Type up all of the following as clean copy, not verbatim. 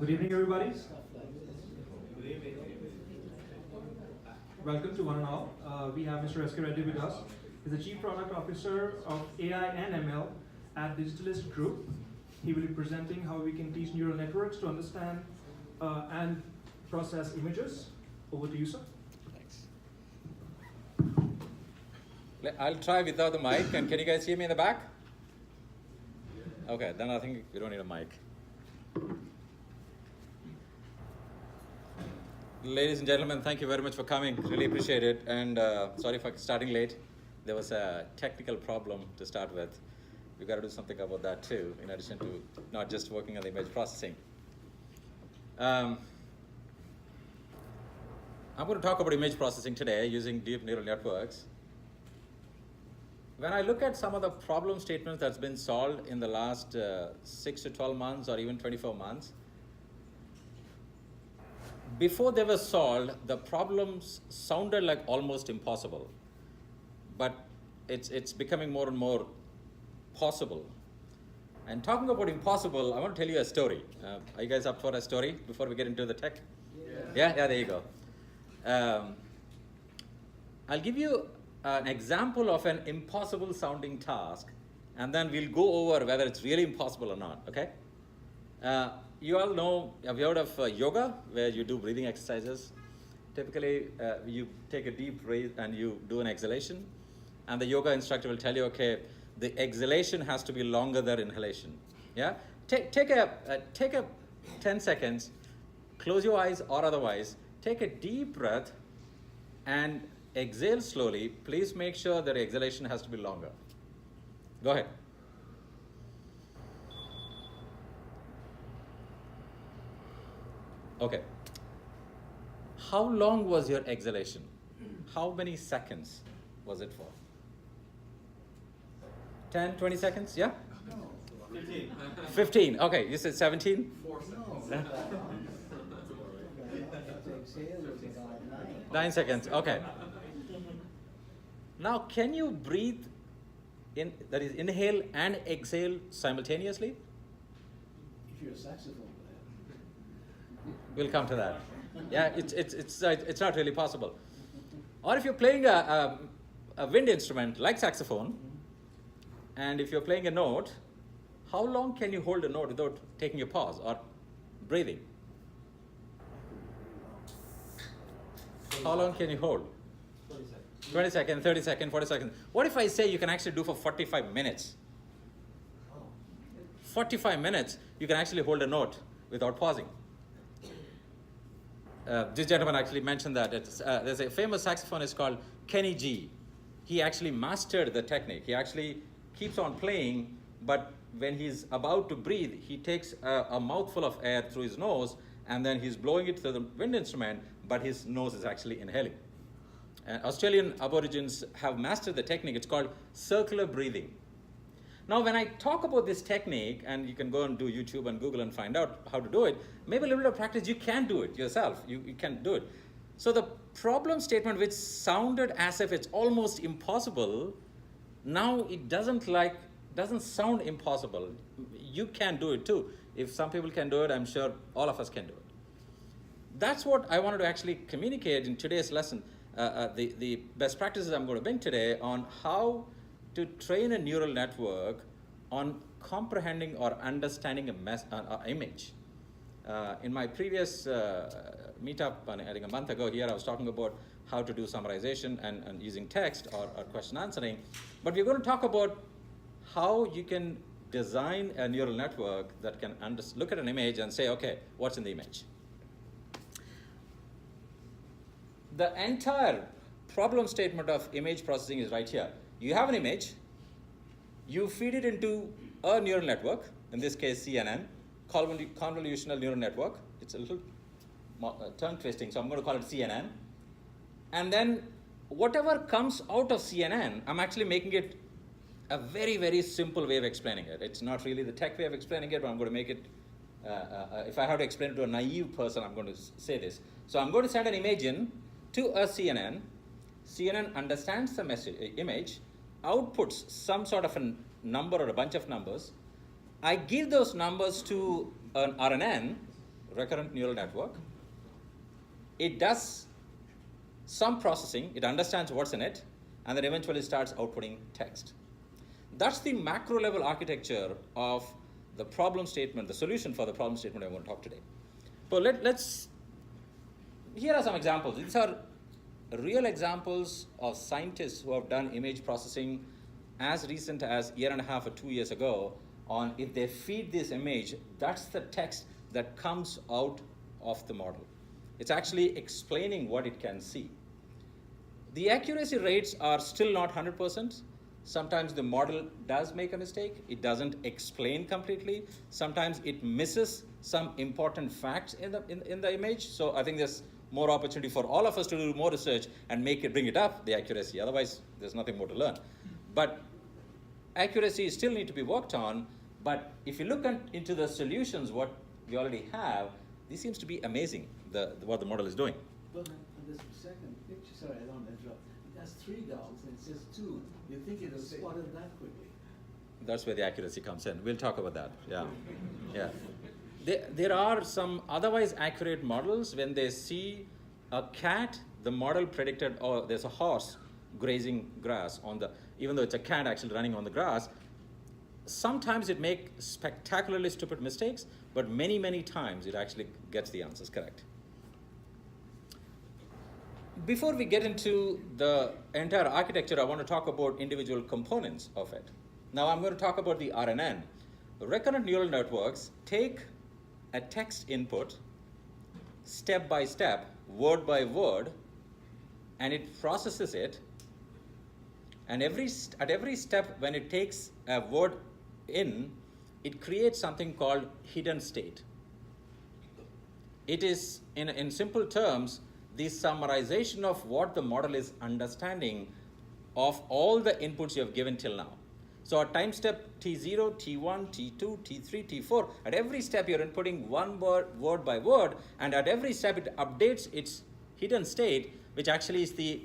Good evening, everybody. Welcome to one and all. We have Mr. S.K. Reddy with us. He's the Chief Product Officer of AI and ML at Digitalist Group. He will be presenting how we can teach neural networks to understand and process images. Over to you, sir. Thanks. I'll try without the mic. And can you guys hear me in the back? Okay, then I think we don't need a mic. Ladies and gentlemen, thank you very much for coming. Really appreciate it. And sorry for starting late. There was a technical problem to start with. We've got to do something about that too, in addition to not just working on the image processing. I'm going to talk about image processing today using deep neural networks. When I look at some of the problem statements that's been solved in the last 6 to 12 months or even 24 months, before they were solved, the problems sounded like almost impossible. But it's becoming more and more possible. And talking about impossible, I want to tell you a story. Are you guys up for a story before we get into the tech? Yeah, there you go. I'll give you an example of an impossible sounding task, and then we'll go over whether it's really impossible or not, okay? You all know, have you heard of yoga, where you do breathing exercises? Typically, you take a deep breath and you do an exhalation, and the yoga instructor will tell you, okay, the exhalation has to be longer than inhalation. Yeah? Take a 10 seconds, close your eyes or otherwise, take a deep breath and exhale slowly. Please make sure that exhalation has to be longer. Go ahead. Okay. How long was your exhalation? How many seconds was it for? 10, 20 seconds? Yeah? 15. 15. Okay, you said 17? 4 seconds. No. 9 seconds. Okay. Now, can you breathe in, that is, inhale and exhale simultaneously? If you're a saxophone player. We'll come to that. Yeah, it's not really possible. Or if you're playing a wind instrument like saxophone, and if you're playing a note, how long can you hold a note without taking a pause or breathing? How long can you hold? 20 seconds. 20 seconds, 30 seconds, 40 seconds. What if I say you can actually do for 45 minutes? 45 minutes, you can actually hold a note without pausing. This gentleman actually mentioned that. There's a famous saxophonist called Kenny G. He actually mastered the technique. He actually keeps on playing, but when he's about to breathe, he takes a mouthful of air through his nose, and then he's blowing it through the wind instrument, but his nose is actually inhaling. Australian Aborigines have mastered the technique. It's called circular breathing. Now, when I talk about this technique, and you can go and do YouTube and Google and find out how to do it, maybe a little bit of practice, you can do it yourself. You can do it. So the problem statement, which sounded as if it's almost impossible, now it doesn't sound impossible. You can do it too. If some people can do it, I'm sure all of us can do it. That's what I wanted to actually communicate in today's lesson. The best practices I'm going to bring today on how to train a neural network on comprehending or understanding an image. In my previous meetup, I think a month ago here, I was talking about how to do summarization and using text or question answering. But we're going to talk about how you can design a neural network that can look at an image and say, okay, what's in the image? The entire problem statement of image processing is right here. You have an image, you feed it into a neural network, in this case CNN, convolutional neural network. It's a little tongue twisting, so I'm going to call it CNN. And then whatever comes out of CNN, I'm actually making it a very, very simple way of explaining it. It's not really the tech way of explaining it, but I'm going to make it, if I have to explain it to a naive person, I'm going to say this. So I'm going to send an image in to a CNN. CNN understands the image, outputs some sort of a number or a bunch of numbers. I give those numbers to an RNN, recurrent neural network. It does some processing, it understands what's in it, and then eventually starts outputting text. That's the macro level architecture of the problem statement, the solution for the problem statement I want to talk today. But let's, here are some examples. These are real examples of scientists who have done image processing as recent as a year and a half or 2 years ago on if they feed this image, that's the text that comes out of the model. It's actually explaining what it can see. The accuracy rates are still not 100%. Sometimes the model does make a mistake. It doesn't explain completely. Sometimes it misses some important facts in the image. So I think there's more opportunity for all of us to do more research and bring it up, the accuracy. Otherwise, there's nothing more to learn. But accuracy still need to be worked on. But if you look into the solutions, what we already have, this seems to be amazing, what the model is doing. Well, on this second picture, sorry, I don't interrupt. It has 3 dogs and it says 2. You think it was spotted that quickly? That's where the accuracy comes in. We'll talk about that. Yeah, yeah. There are some otherwise accurate models. When they see a cat, the model predicted, oh, there's a horse grazing grass even though it's a cat actually running on the grass. Sometimes it makes spectacularly stupid mistakes, but many, many times it actually gets the answers correct. Before we get into the entire architecture, I want to talk about individual components of it. Now I'm going to talk about the RNN. Recurrent neural networks take a text input step by step, word by word, and it processes it. And at every step, when it takes a word in, it creates something called hidden state. It is, in simple terms, the summarization of what the model is understanding of all the inputs you have given till now. So at time step T0, T1, T2, T3, T4, at every step you're inputting one word by word, and at every step it updates its hidden state, which actually is the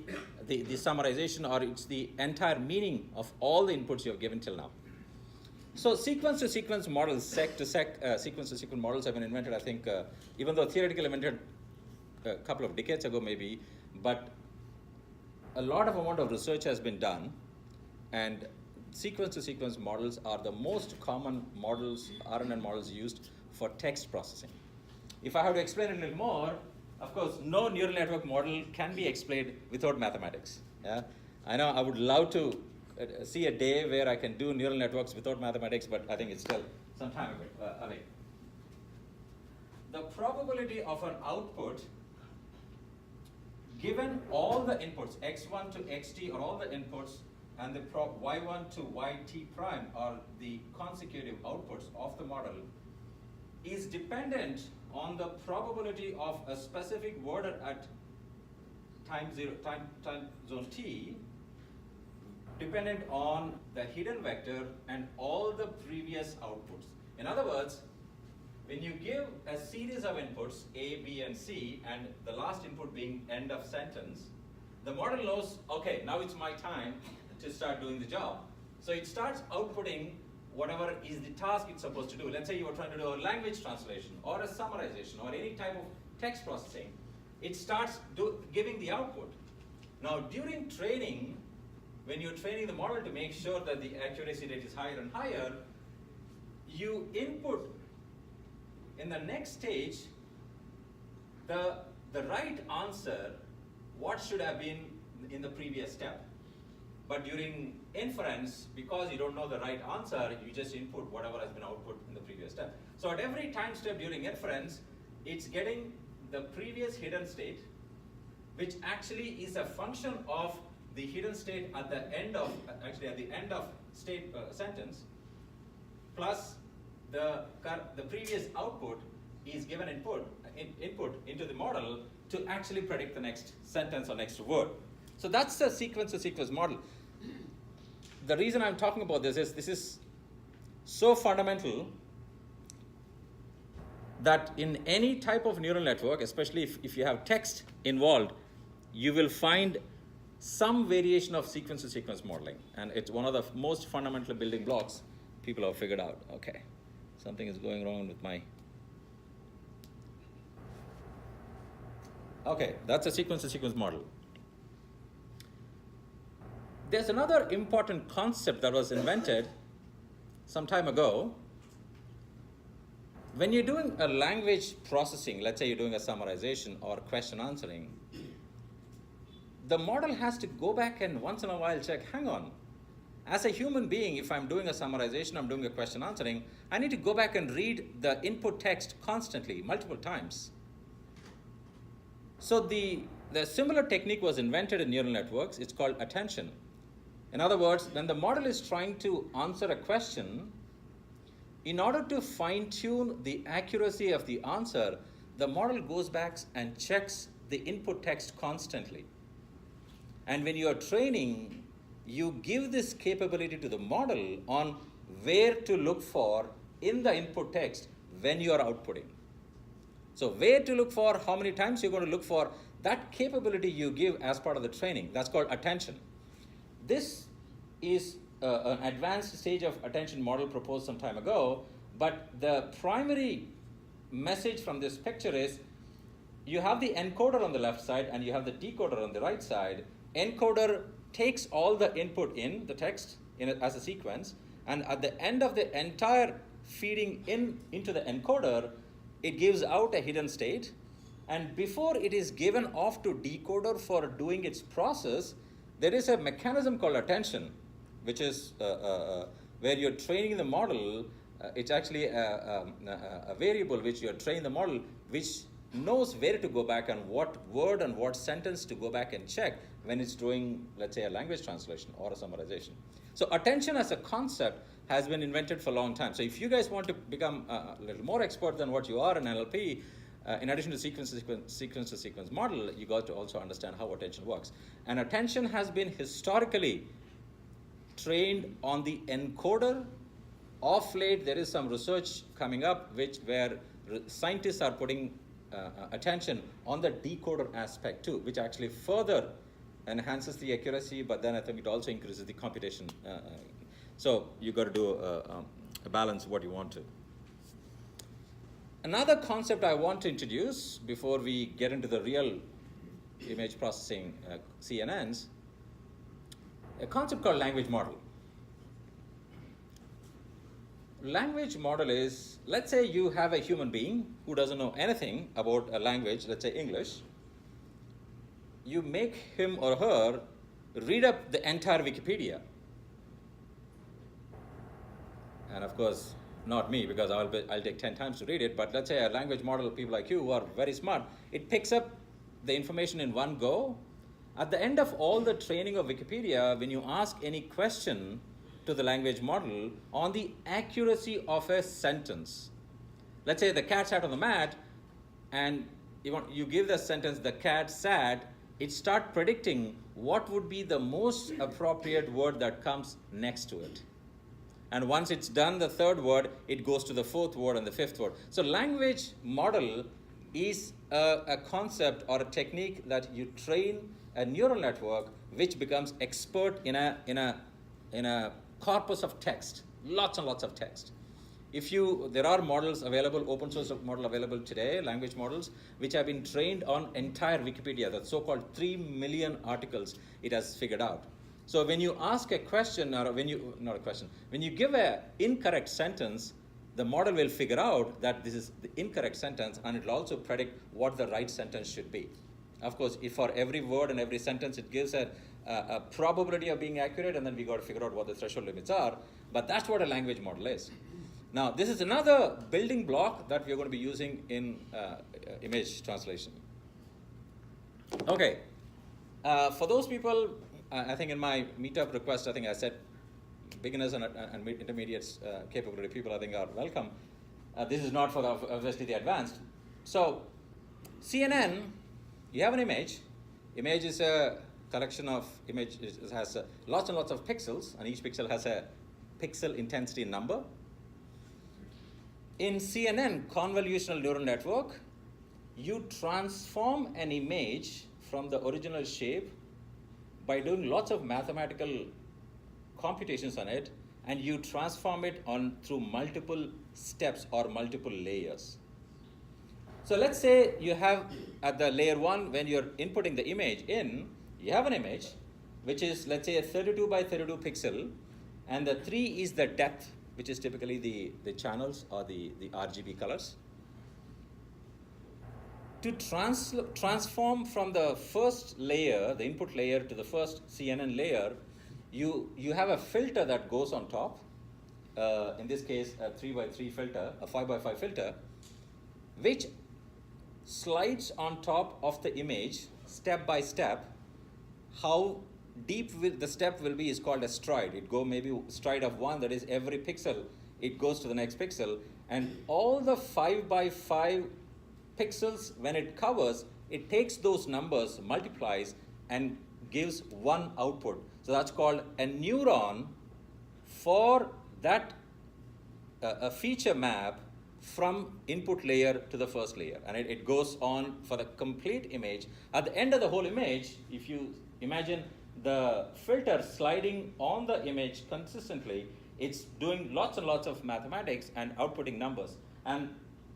summarization, or it's the entire meaning of all the inputs you have given till now. So sequence-to-sequence models, sequence-to-sequence models have been invented, I think, even though theoretically invented a couple of decades ago maybe, but a lot of amount of research has been done, and sequence-to-sequence models are the most common models, RNN models used for text processing. If I have to explain it a little more, of course, no neural network model can be explained without mathematics. Yeah? I know I would love to see a day where I can do neural networks without mathematics, but I think it's still some time away. The probability of an output, given all the inputs, x1 to xt are all the inputs, and the y1 to yt prime are the consecutive outputs of the model, is dependent on the probability of a specific word at time zone t, dependent on the hidden vector and all the previous outputs. In other words, when you give a series of inputs, A, B, and C, and the last input being end of sentence, the model knows, okay, now it's my time to start doing the job. So it starts outputting whatever is the task it's supposed to do. Let's say you were trying to do a language translation or a summarization or any type of text processing. It starts giving the output. Now during training, when you're training the model to make sure that the accuracy rate is higher and higher, you input in the next stage the right answer, what should have been in the previous step. But during inference, because you don't know the right answer, you just input whatever has been output in the previous step. So at every time step during inference, it's getting the previous hidden state, which actually is a function of the hidden state at the end of, state sentence, plus the previous output is given input into the model to actually predict the next sentence or next word. So that's the sequence-to-sequence model. The reason I'm talking about this is so fundamental that in any type of neural network, especially if you have text involved, you will find some variation of sequence-to-sequence modeling. And it's one of the most fundamental building blocks people have figured out. Okay, something is going wrong with my Okay, that's a sequence-to-sequence model. There's another important concept that was invented some time ago. When you're doing a language processing, let's say you're doing a summarization or question answering, the model has to go back and once in a while check, hang on, as a human being, if I'm doing a summarization, I'm doing a question answering, I need to go back and read the input text constantly, multiple times. So the similar technique was invented in neural networks. It's called attention. In other words, when the model is trying to answer a question, in order to fine-tune the accuracy of the answer, the model goes back and checks the input text constantly. And when you are training, you give this capability to the model on where to look for in the input text when you are outputting. So where to look for, how many times you're going to look for, that capability you give as part of the training. That's called attention. This is an advanced stage of attention model proposed some time ago, but the primary message from this picture is you have the encoder on the left side and you have the decoder on the right side. Encoder takes all the input in the text as a sequence, and at the end of the entire feeding into the encoder, it gives out a hidden state, and before it is given off to decoder for doing its process, there is a mechanism called attention, which is where you're training the model. It's actually a variable which you're training the model, which knows where to go back and what word and what sentence to go back and check when it's doing, let's say, a language translation or a summarization. So attention as a concept has been invented for a long time. So if you guys want to become a little more expert than what you are in NLP, in addition to sequence-to-sequence model, you got to also understand how attention works. And attention has been historically trained on the encoder. Of late, there is some research coming up where scientists are putting attention on the decoder aspect too, which actually further enhances the accuracy, but then I think it also increases the computation. So you got to do a balance what you want to. Another concept I want to introduce before we get into the real image processing CNNs, a concept called language model. Language model is, let's say you have a human being who doesn't know anything about a language, let's say English. You make him or her read up the entire Wikipedia. And of course, not me, because I'll take 10 times to read it, but let's say a language model, people like you who are very smart, it picks up the information in one go. At the end of all the training of Wikipedia, when you ask any question to the language model on the accuracy of a sentence, let's say the cat sat on the mat, and you give the sentence, the cat sat, it starts predicting what would be the most appropriate word that comes next to it. And once it's done the third word, it goes to the fourth word and the fifth word. So language model is a concept or a technique that you train a neural network which becomes expert in a corpus of text, lots and lots of text. There are models available, open source model available today, language models, which have been trained on entire Wikipedia, the so-called 3 million articles it has figured out. So when you ask a question, or when you give an incorrect sentence, the model will figure out that this is the incorrect sentence, and it will also predict what the right sentence should be. Of course, if for every word and every sentence, it gives a probability of being accurate, and then we got to figure out what the threshold limits are. But that's what a language model is. Now, this is another building block that we're going to be using in image translation. Okay, for those people, I think in my meetup request, I think I said beginners and intermediates capability people, I think, are welcome. This is not for obviously the advanced. So CNN, you have an image. Image is a collection of images. It has lots and lots of pixels, and each pixel has a pixel intensity number. In CNN, convolutional neural network, you transform an image from the original shape by doing lots of mathematical computations on it, and you transform it through multiple steps or multiple layers. So let's say you have at the layer 1, when you're inputting the image in, you have an image which is, let's say, a 32 by 32 pixel, and the 3 is the depth, which is typically the channels or the RGB colors. To transform from the first layer, the input layer, to the first CNN layer, you have a filter that goes on top. In this case, a 3 by 3 filter, a 5 by 5 filter, which slides on top of the image step by step. How deep the step will be is called a stride. It go maybe stride of 1, that is every pixel, it goes to the next pixel, and all the 5 by 5 pixels, when it covers, it takes those numbers, multiplies, and gives one output. So that's called a neuron for that a feature map from input layer to the first layer, and it goes on for the complete image. At the end of the whole image, if you imagine the filter sliding on the image consistently, it's doing lots and lots of mathematics and outputting numbers. And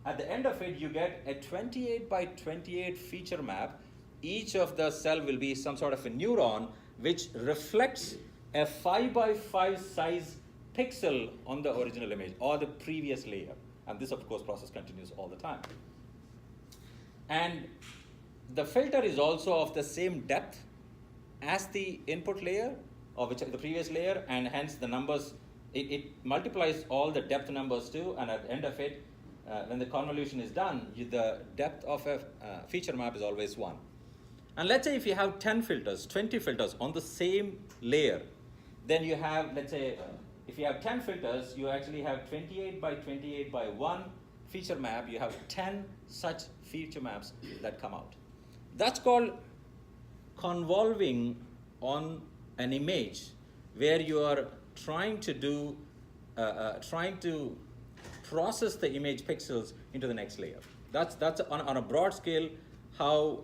at the end of it, you get a 28 by 28 feature map. Each of the cell will be some sort of a neuron which reflects a 5 by 5 size pixel on the original image or the previous layer. And this, of course, process continues all the time. And the filter is also of the same depth as the input layer, or which the previous layer, and hence the numbers, it multiplies all the depth numbers too, and at the end of it, when the convolution is done, the depth of a feature map is always 1. And let's say if you have 10 filters, 20 filters on the same layer, then you have, let's say, if you have 10 filters, you actually have 28 by 28 by 1 feature map. You have 10 such feature maps that come out. That's called convolving on an image, where you are trying to do, trying to process the image pixels into the next layer. That's on a broad scale how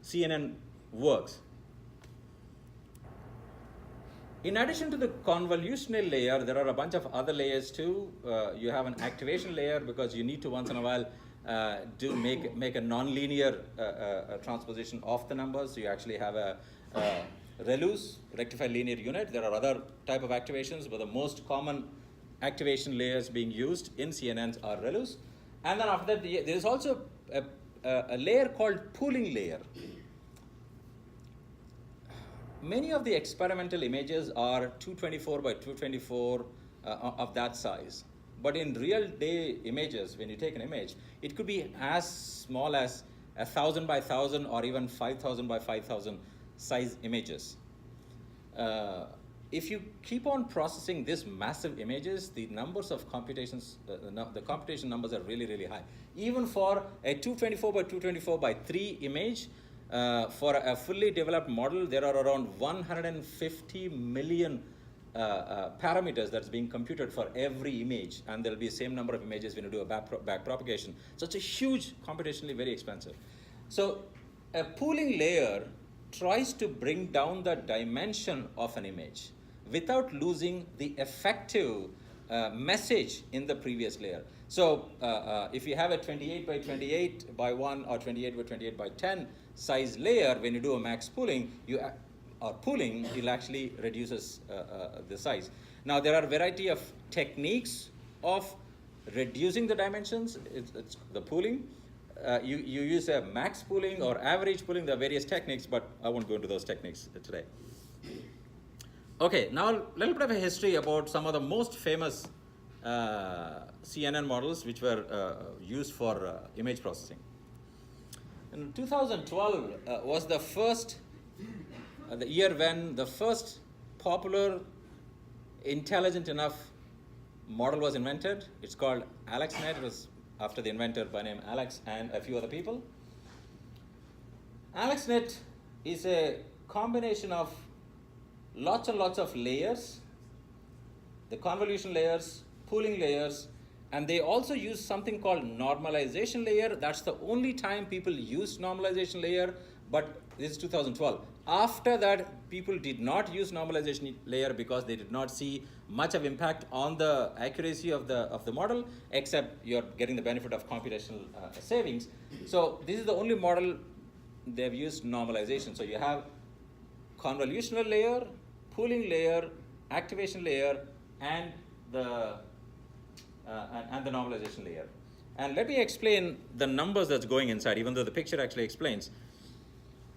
CNN works. In addition to the convolutional layer, there are a bunch of other layers too. You have an activation layer, because you need to once in a while make a nonlinear transposition of the numbers. So you actually have a ReLUs, rectified linear unit. There are other type of activations, but the most common activation layers being used in CNNs are ReLUs. And then after that, there is also a layer called pooling layer. Many of the experimental images are 224 by 224 of that size. But in real day images, when you take an image, it could be as small as 1,000 by 1,000 or even 5,000 by 5,000 size images. If you keep on processing these massive images, the numbers of computations, the computation numbers are really, really high. Even for a 224 by 224 by 3 image, for a fully developed model, there are around 150 million parameters that's being computed for every image, and there'll be the same number of images when you do a back propagation. So it's a huge, computationally very expensive. So a pooling layer tries to bring down the dimension of an image without losing the effective message in the previous layer. So if you have a 28 by 28 by 1 or 28 by 28 by 10 size layer, when you do a max pooling, it actually reduces the size. Now, there are a variety of techniques of reducing the dimensions. It's the pooling. You use a max pooling or average pooling. There are various techniques, but I won't go into those techniques today. Okay, now a little bit of a history about some of the most famous CNN models which were used for image processing. In 2012 was the first, the year when the first popular intelligent enough model was invented. It's called ResNet. It was after the inventor by name Alex and a few other people. ResNet is a combination of lots and lots of layers, the convolution layers, pooling layers, and they also use something called normalization layer. That's the only time people use normalization layer, but this is 2012. After that, people did not use normalization layer because they did not see much of impact on the accuracy of the model, except you're getting the benefit of computational savings. So this is the only model they've used normalization. So you have convolutional layer, pooling layer, activation layer, and the normalization layer. And let me explain the numbers that's going inside, even though the picture actually explains.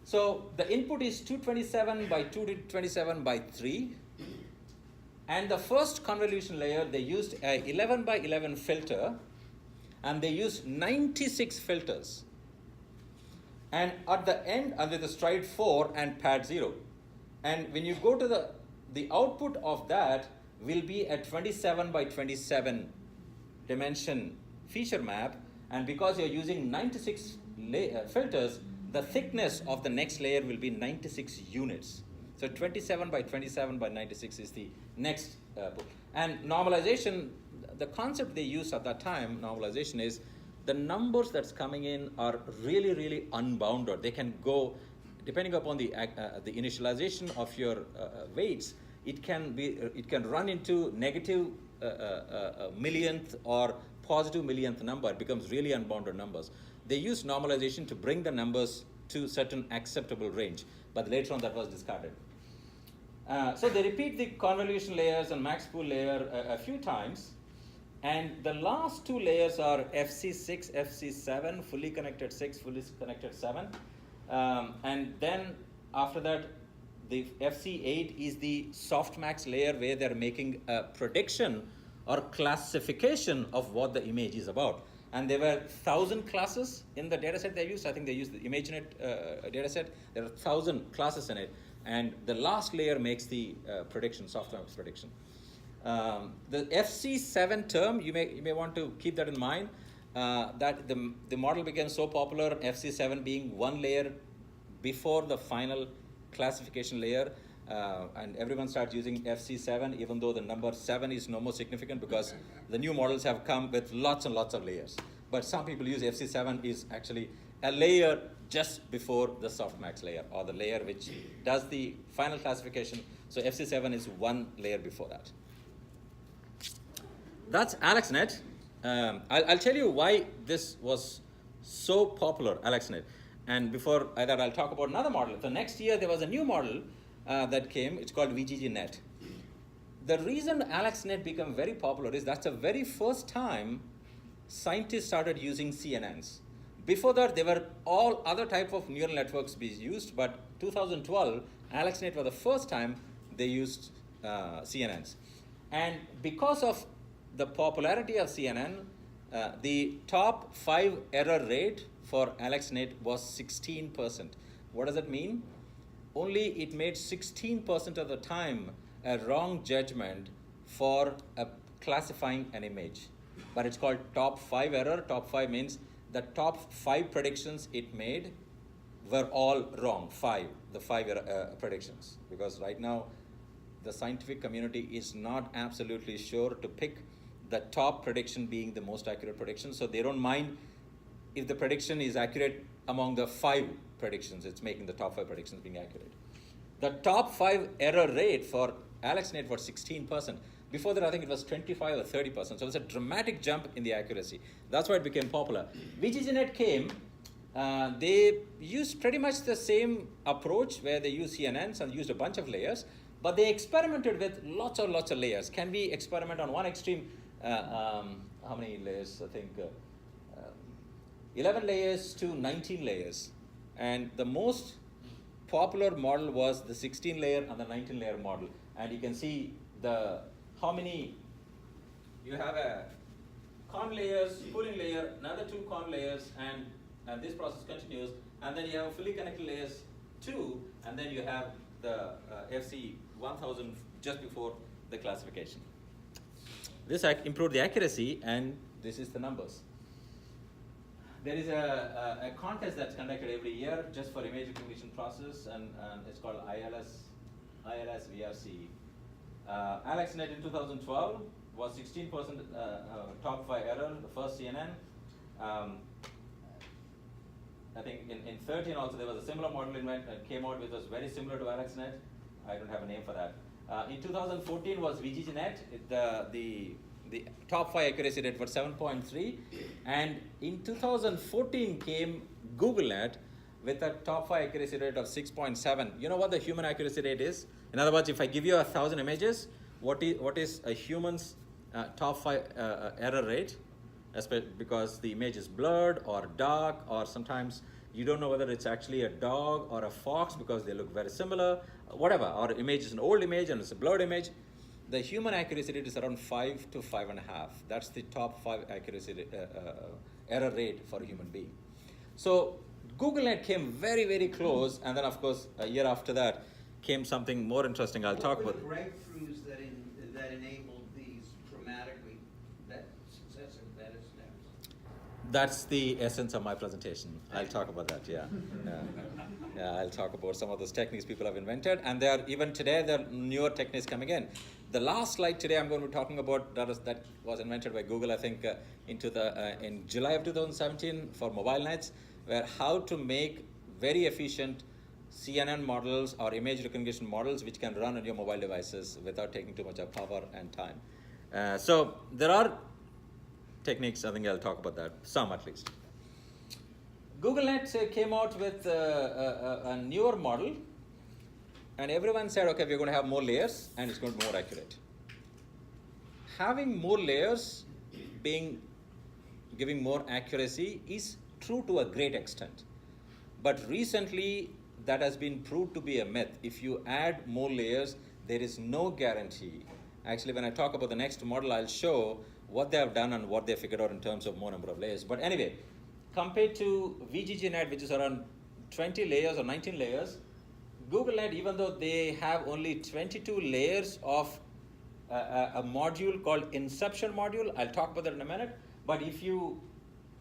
So the input is 227 by 227 by 3. And the first convolution layer, they used a 11 by 11 filter, and they used 96 filters. And at the end, under the stride 4 and pad 0. And when you go to the output of that will be a 27 by 27 dimension feature map. And because you're using 96 filters, the thickness of the next layer will be 96 units. So 27 by 27 by 96 is the next and normalization, the concept they used at that time, normalization, is the numbers that's coming in are really, really unbounded. They can go, depending upon the initialization of your weights, it can run into negative millionth or positive millionth number. It becomes really unbounded numbers. They use normalization to bring the numbers to certain acceptable range, but later on that was discarded. So they repeat the convolution layers and max pool layer a few times, and the last two layers are FC6, FC7, fully connected 6, fully connected 7, and then after that the FC8 is the softmax layer where they're making a prediction or classification of what the image is about. And there were 1,000 classes in the dataset they used. I think they used the ImageNet dataset. There are 1,000 classes in it. And the last layer makes the prediction, softmax prediction. The FC7 term, you may want to keep that in mind, that the model became so popular, FC7 being one layer before the final classification layer, and everyone starts using FC7, even though the number 7 is no more significant because the new models have come with lots and lots of layers. But some people use FC7 is actually a layer just before the softmax layer, or the layer which does the final classification. So FC7 is one layer before that. That's AlexNet. I'll tell you why this was so popular, AlexNet. And before that, I'll talk about another model. So next year, there was a new model that came. It's called VGGNet. The reason AlexNet became very popular is that's the very first time scientists started using CNNs. Before that, there were all other type of neural networks being used, but 2012, AlexNet was the first time they used CNNs. And because of the popularity of CNN, the top 5 error rate for AlexNet was 16%. What does that mean? Only it made 16% of the time a wrong judgment for classifying an image. But it's called top 5 error. Top 5 means the top 5 predictions it made were all wrong, the 5 predictions. Because right now, the scientific community is not absolutely sure to pick the top prediction being the most accurate prediction. So they don't mind if the prediction is accurate among the 5 predictions. It's making the top 5 predictions being accurate. The top 5 error rate for AlexNet was 16%. Before that, I think it was 25 or 30%. So it was a dramatic jump in the accuracy. That's why it became popular. VGGNet came. They used pretty much the same approach where they used CNNs and used a bunch of layers, but they experimented with lots of layers. Can we experiment on one extreme? How many layers? I think 11 layers to 19 layers. And the most popular model was the 16 layer and the 19 layer model. And you can see how many, you have a con layers, pooling layer, another 2 con layers, and this process continues. And then you have fully connected layers 2, and then you have the FC 1000 just before the classification. This improved the accuracy, and this is the numbers. There is a contest that's conducted every year just for image recognition process, and it's called ILS VRC. AlexNet in 2012 was 16% top 5 error, the first CNN. I think in 13 also there was a similar model came out which was very similar to ResNet. I don't have a name for that. In 2014 was Jeanette. The top 5 accuracy rate was 7.3, and in 2014 came GoogleNet with a top 5 accuracy rate of 6.7. You know what the human accuracy rate is? In other words, if I give you 1,000 images, what is a human's top 5 error rate? Because the image is blurred or dark, or sometimes you don't know whether it's actually a dog or a fox because they look very similar, whatever, or image is an old image and it's a blurred image. The human accuracy rate is around 5 to 5.5. That's the top 5 accuracy error rate for a human being. So GoogleNet came very, very close, and then of course a year after that came something more interesting. I'll talk about. What were the breakthroughs that enabled these dramatically successive better steps? That's the essence of my presentation. I'll talk about that. Yeah. I'll talk about some of those techniques people have invented, and even today there are newer techniques coming in. The last slide today I'm going to be talking about that was invented by Google, I think, in July of 2017 for mobile nets, where how to make very efficient CNN models or image recognition models which can run on your mobile devices without taking too much of power and time. So there are techniques, I think I'll talk about that, some at least. GoogleNet came out with a newer model, and everyone said, okay, we're going to have more layers and it's going to be more accurate. Having more layers giving more accuracy is true to a great extent. But recently, that has been proved to be a myth. If you add more layers, there is no guarantee. Actually, when I talk about the next model, I'll show what they have done and what they figured out in terms of more number of layers. But anyway, compared to Jeanette, which is around 20 layers or 19 layers, GoogleNet, even though they have only 22 layers of a module called inception module, I'll talk about that in a minute, but if you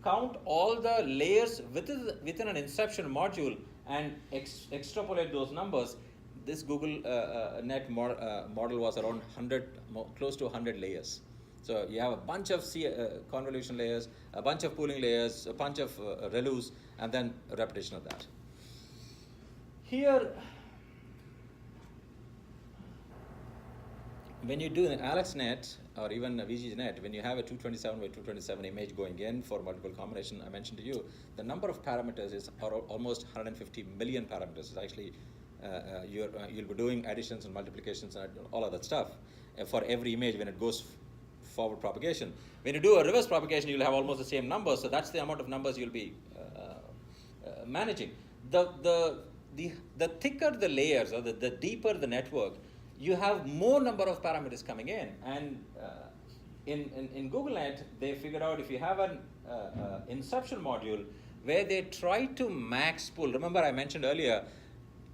count all the layers within an inception module and extrapolate those numbers, this Google Net model was around 100, close to 100 layers. So you have a bunch of convolution layers, a bunch of pooling layers, a bunch of ReLUs, and then a repetition of that. Here, when you do an AlexNet or even a VGNet, when you have a 227 by 227 image going in for multiple combination, I mentioned to you, the number of parameters is almost 150 million parameters. It's actually, you'll be doing additions and multiplications and all of that stuff for every image when it goes forward propagation. When you do a reverse propagation, you'll have almost the same numbers, so that's the amount of numbers you'll be managing. The thicker the layers, or the deeper the network, you have more number of parameters coming in. And in GoogleNet, they figured out if you have an inception module where they try to max pool. Remember I mentioned earlier,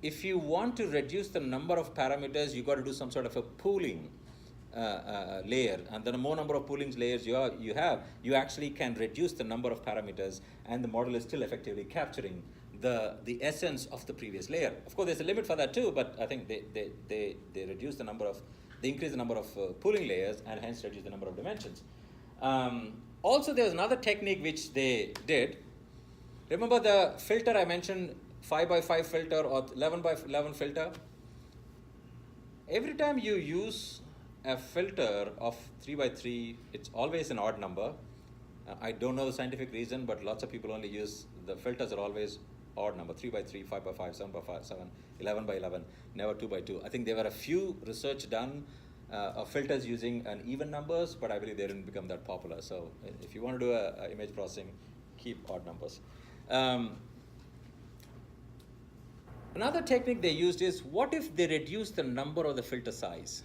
if you want to reduce the number of parameters, you got to do some sort of a pooling layer, and the more number of pooling layers you have, you actually can reduce the number of parameters, and the model is still effectively capturing the essence of the previous layer. Of course, there's a limit for that too, but I think they reduce the number of, they increase the number of pooling layers and hence reduce the number of dimensions. Also, there's another technique which they did. Remember the filter I mentioned, 5x5 filter or 11x11 filter? Every time you use a filter of 3x3, it's always an odd number. I don't know the scientific reason, but lots of people only use, the filters are always odd number, 3x3, 5x5, 7x7, 11x11, never 2x2. I think there were a few research done of filters using an even numbers, but I believe they didn't become that popular. So if you want to do a image processing, keep odd numbers. Another technique they used is, what if they reduce the number of the filter size?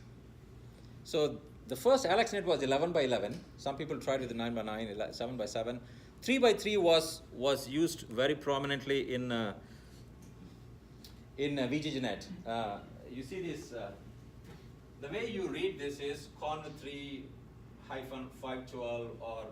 So the first AlexNet was 11x11. Some people tried with the 9x9, 7x7. 3x3 was used very prominently in VGNet. You see this, the way you read this is con3-512 or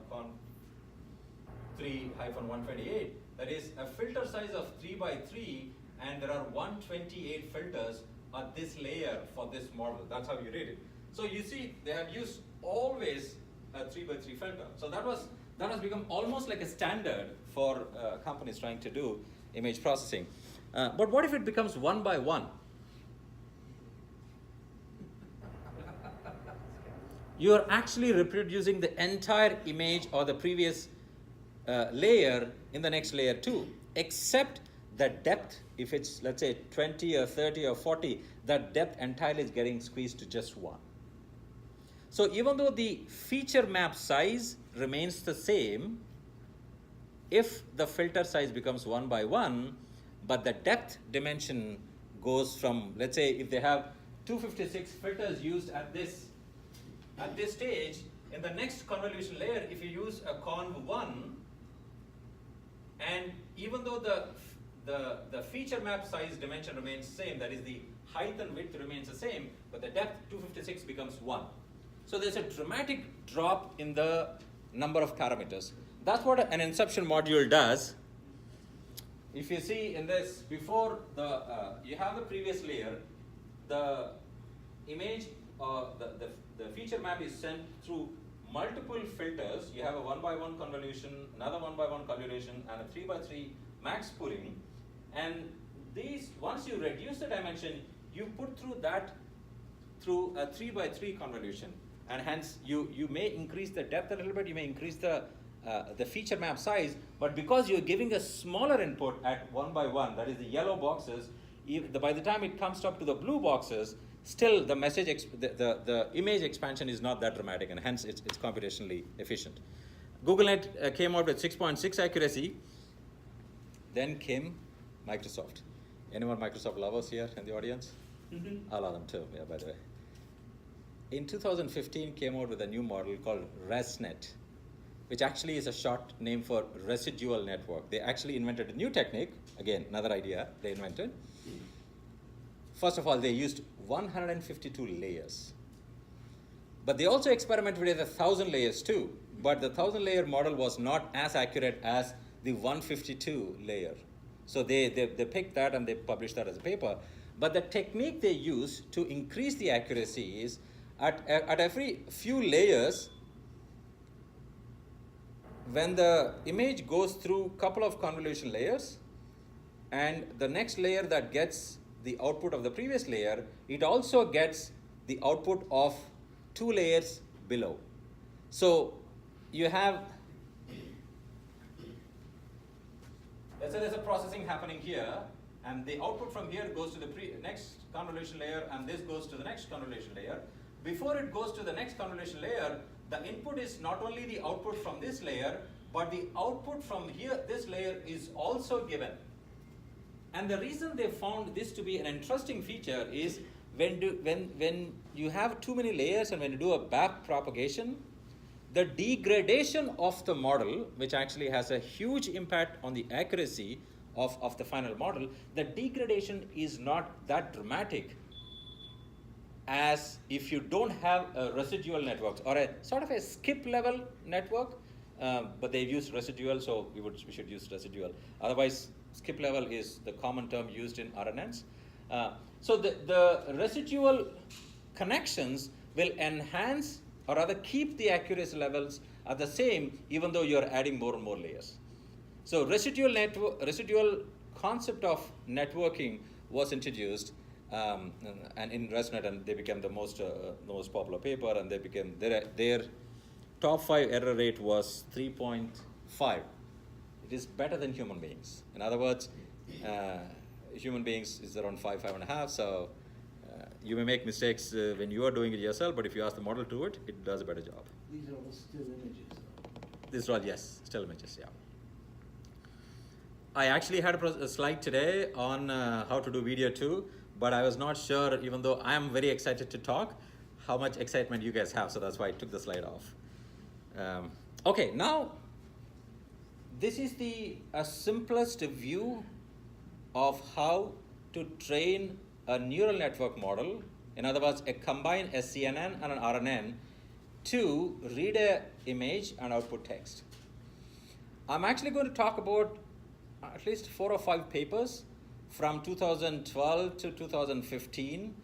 con3-128. That is a filter size of 3x3, and there are 128 filters at this layer for this model. That's how you read it. So you see, they have used always a 3x3 filter. So that was That has become almost like a standard for companies trying to do image processing. But what if it becomes one by one? You're actually reproducing the entire image or the previous layer in the next layer too, except the depth. If it's, let's say, 20 or 30 or 40, that depth entirely is getting squeezed to just one. So even though the feature map size remains the same, if the filter size becomes one by one, but the depth dimension goes from, let's say, if they have 256 filters used at this stage, in the next convolution layer, if you use a conv1, and even though the feature map size dimension remains the same, that is the height and width remains the same, but the depth 256 becomes 1. So there's a dramatic drop in the number of parameters. That's what an inception module does. If you see in this, before you have the previous layer, the image, the feature map is sent through multiple filters. You have a 1x1 convolution, another 1x1 convolution, and a 3x3 max pooling. And these, once you reduce the dimension, you put through that through a 3x3 convolution. And hence, you may increase the depth a little bit, you may increase the feature map size, but because you're giving a smaller input at 1x1, that is the yellow boxes, by the time it comes up to the blue boxes, still the the image expansion is not that dramatic, and hence it's computationally efficient. GoogleNet came out with 6.6 accuracy, then came Microsoft. Anyone Microsoft lovers here in the audience? I love them too, yeah, by the way. In 2015 came out with a new model called ResNet, which actually is a short name for residual network. They actually invented a new technique, again, another idea they invented. First of all, they used 152 layers. But they also experimented with 1,000 layers too. But the 1,000 layer model was not as accurate as the 152 layer. So they picked that and they published that as a paper. But the technique they use to increase the accuracy is at every few layers, when the image goes through a couple of convolution layers, and the next layer that gets the output of the previous layer, it also gets the output of 2 layers below. So you have, let's say there's a processing happening here, and the output from here goes to the next convolution layer, and this goes to the next convolution layer. Before it goes to the next convolution layer, the input is not only the output from this layer, but the output from here, this layer, is also given. And the reason they found this to be an interesting feature is when you have too many layers and when you do a back propagation, the degradation of the model, which actually has a huge impact on the accuracy of the final model, the degradation is not that dramatic as if you don't have a residual network or a sort of a skip level network, but they've used residual, so we should use residual. Otherwise, skip level is the common term used in RNNs. So the residual connections will enhance or rather keep the accuracy levels at the same, even though you're adding more and more layers. So residual concept of networking was introduced and in ResNet, and they became the most popular paper, and they became their top 5 error rate was 3.5. It is better than human beings. In other words, human beings is around 5.5. So you may make mistakes when you are doing it yourself, but if you ask the model to do it, it does a better job. These are all still images, though. These are all, yes, still images, yeah. I actually had a slide today on how to do video too, but I was not sure, even though I am very excited to talk, how much excitement you guys have, so that's why I took the slide off. Okay, now, this is the simplest view of how to train a neural network model, in other words, combine a CNN and an RNN to read an image and output text. I'm actually going to talk about at least 4 or 5 papers from 2012 to 2015.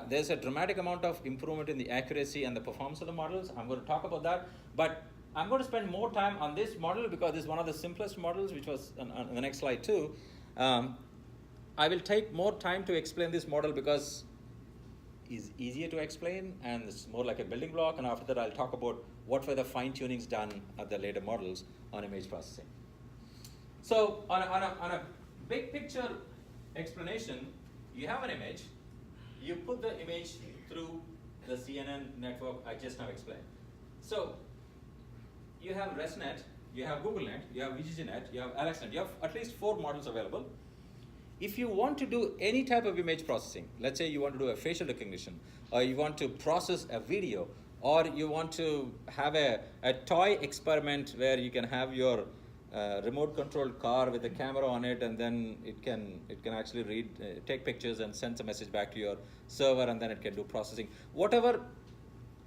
There's a dramatic amount of improvement in the accuracy and the performance of the models. I'm going to talk about that. But I'm going to spend more time on this model because this is one of the simplest models, which was on the next slide too. I will take more time to explain this model because it's easier to explain and it's more like a building block. And after that, I'll talk about what were the fine tunings done at the later models on image processing. So on a big picture explanation, you have an image, you put the image through the CNN network I just now explained. So you have ResNet, you have GoogleNet, you have Jeanette, you have AlexNet, you have at least 4 models available. If you want to do any type of image processing, let's say you want to do a facial recognition, or you want to process a video, or you want to have a toy experiment where you can have your remote controlled car with a camera on it, and then it can actually take pictures and send a message back to your server, and then it can do processing. Whatever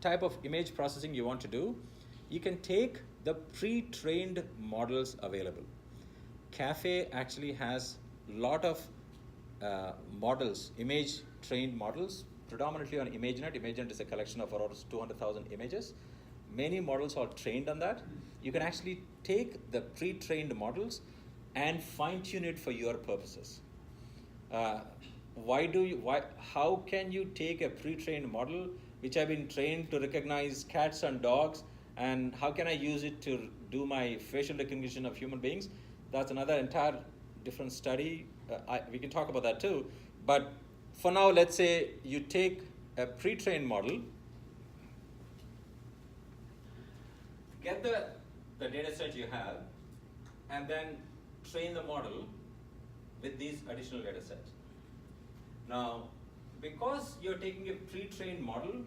type of image processing you want to do, you can take the pre-trained models available. Cafe actually has a lot of models, image trained models, predominantly on ImageNet. ImageNet is a collection of around 200,000 images. Many models are trained on that. You can actually take the pre-trained models and fine-tune it for your purposes. How can you take a pre-trained model which have been trained to recognize cats and dogs, and how can I use it to do my facial recognition of human beings? That's another entire different study. We can talk about that too. But for now, let's say you take a pre-trained model, get the data set you have, and then train the model with these additional data sets. Now, because you're taking a pre-trained model,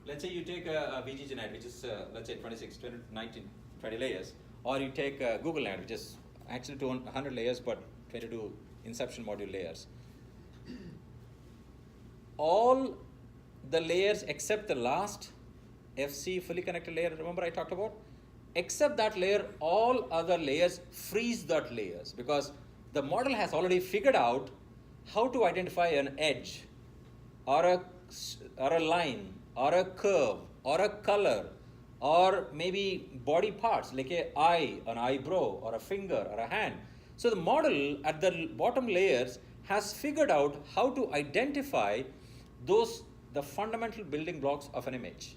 let's say you take a Jeanette, which is, let's say 26, 20, 19, 20 layers, or you take GoogleNet, which is actually 100 layers, but 22 inception module layers. All the layers except the last FC fully connected layer, remember I talked about? Except that layer, all other layers freeze that layers, because the model has already figured out how to identify an edge or a line or a curve or a color or maybe body parts like an eye, an eyebrow, or a finger or a hand. So the model at the bottom layers has figured out how to identify the fundamental building blocks of an image.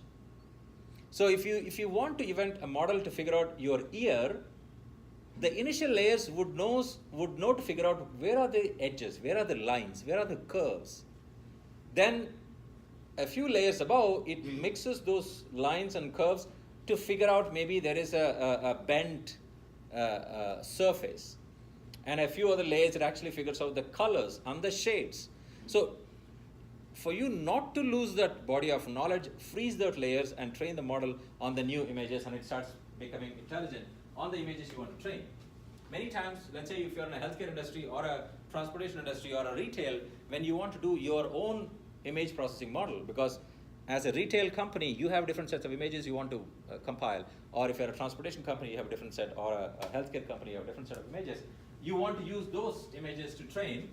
So if you want to invent a model to figure out your ear, the initial layers would know to figure out where are the edges, where are the lines, where are the curves. Then a few layers above, it mixes those lines and curves to figure out maybe there is a bent surface. And a few other layers, it actually figures out the colors and the shades. So for you not to lose that body of knowledge, freeze those layers and train the model on the new images, and it starts becoming intelligent on the images you want to train. Many times, let's say if you're in a healthcare industry or a transportation industry or a retail, when you want to do your own image processing model, because as a retail company, you have different sets of images you want to compile, or if you're a transportation company, you have a different set, or a healthcare company, you have a different set of images. You want to use those images to train,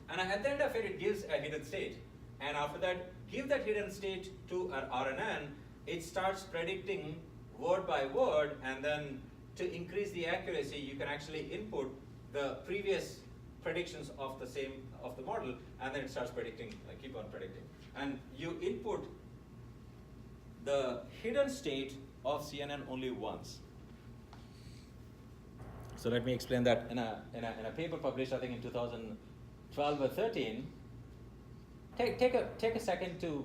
and at the end of it, it gives a hidden state. And after that, give that hidden state to an RNN, it starts predicting word by word, and then to increase the accuracy, you can actually input the previous predictions of the model, and then it starts predicting, keep on predicting. And you input the hidden state of CNN only once. So let me explain that in a paper published, I think in 2012 or 13. Take a second to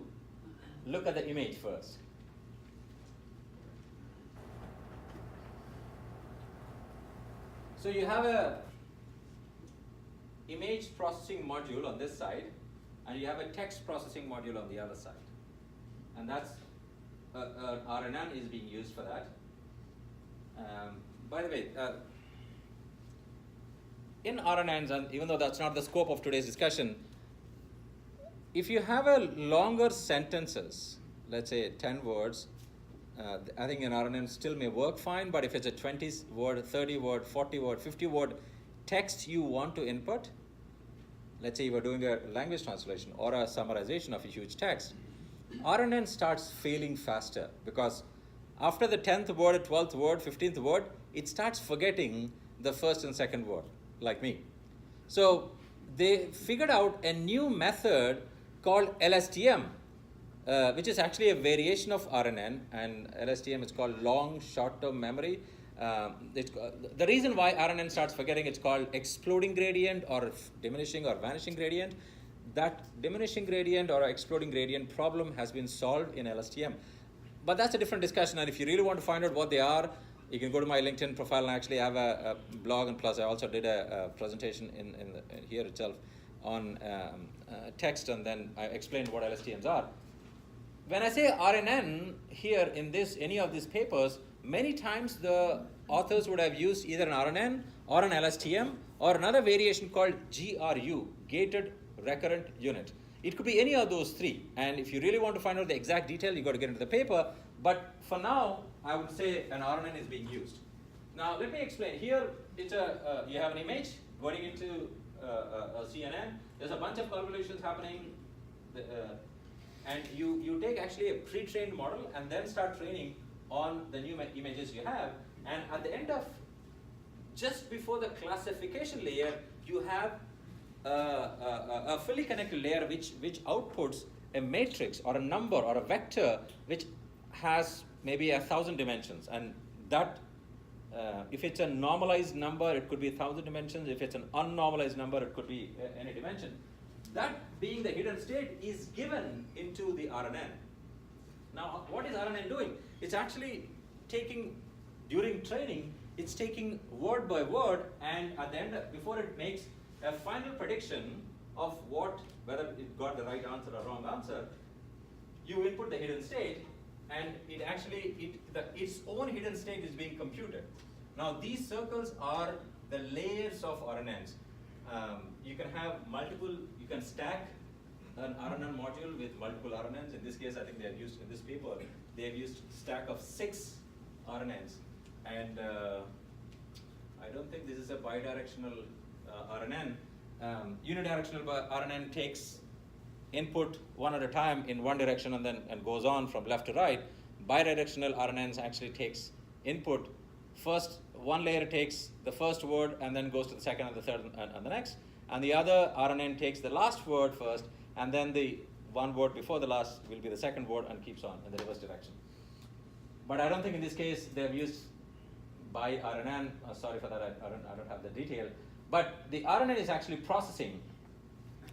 look at the image first. So you have a image processing module on this side, and you have a text processing module on the other side. And that's RNN is being used for that. By the way, in RNNs, and even though that's not the scope of today's discussion, if you have a longer sentences, let's say 10 words, I think an RNN still may work fine, but if it's a 20 word, 30 word, 40 word, 50 word text you want to input, let's say you were doing a language translation or a summarization of a huge text, RNN starts failing faster, because after the 10th word, 12th word, 15th word, it starts forgetting the first and second word, like me. So they figured out a new method called LSTM, which is actually a variation of RNN, and LSTM is called long short-term memory. The reason why RNN starts forgetting, it's called exploding gradient or diminishing or vanishing gradient. That diminishing gradient or exploding gradient problem has been solved in LSTM. But that's a different discussion, and if you really want to find out what they are, you can go to my LinkedIn profile, and actually have a blog, and plus I also did a presentation in here itself on text, and then I explained what LSTMs are. When I say RNN here in any of these papers, many times the authors would have used either an RNN or an LSTM or another variation called GRU, gated recurrent unit. It could be any of those three, and if you really want to find out the exact detail, you got to get into the paper. But for now, I would say an RNN is being used. Now let me explain. Here, it's you have an image going into a CNN. There's a bunch of calculations happening, and you take actually a pre-trained model and then start training on the new images you have. And at the end of, just before the classification layer, you have a fully connected layer which outputs a matrix or a number or a vector which has maybe 1,000 dimensions, and that if it's a normalized number, it could be 1,000 dimensions. If it's an unnormalized number, it could be any dimension. That being the hidden state is given into the RNN. Now what is RNN doing? It's actually taking, during training, it's taking word by word, and at the end, before it makes a final prediction of whether it got the right answer or wrong answer, you input the hidden state, and it actually, its own hidden state is being computed. Now these circles are the layers of RNNs. You can have you can stack an RNN module with multiple RNNs. In this case, I think they have used, in this paper, they have used stack of 6 RNNs. And I don't think this is a bidirectional RNN. Unidirectional RNN takes input one at a time in one direction and goes on from left to right. Bidirectional RNNs actually takes input. First, one layer takes the first word and then goes to the second and the third and the next. And the other RNN takes the last word first, and then the one word before the last will be the second word, and keeps on in the reverse direction. But I don't think in this case they have used by RNN. Sorry for that, I don't have the detail. But the RNN is actually processing.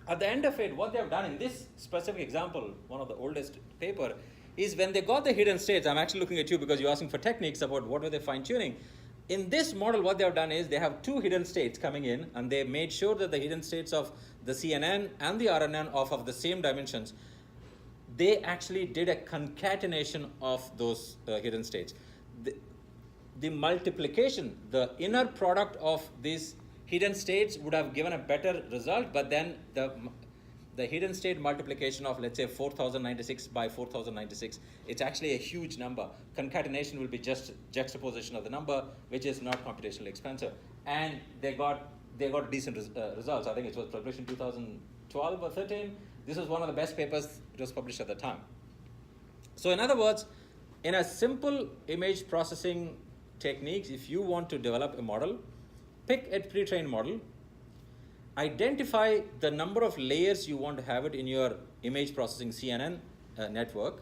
At the end of it, what they have done in this specific example, one of the oldest paper, is when they got the hidden states. I'm actually looking at you because you're asking for techniques about what were they fine-tuning. In this model, what they have done is they have 2 hidden states coming in, and they made sure that the hidden states of the CNN and the RNN are of the same dimensions. They actually did a concatenation of those hidden states. The multiplication, the inner product of these hidden states would have given a better result, but then the hidden state multiplication of, let's say, 4096 by 4096, it's actually a huge number. Concatenation will be just juxtaposition of the number, which is not computationally expensive. And they got decent results. I think it was published in 2012 or 13. This was one of the best papers. It was published at the time. So in other words, in a simple image processing techniques, if you want to develop a model, pick a pre-trained model, identify the number of layers you want to have it in your image processing CNN network,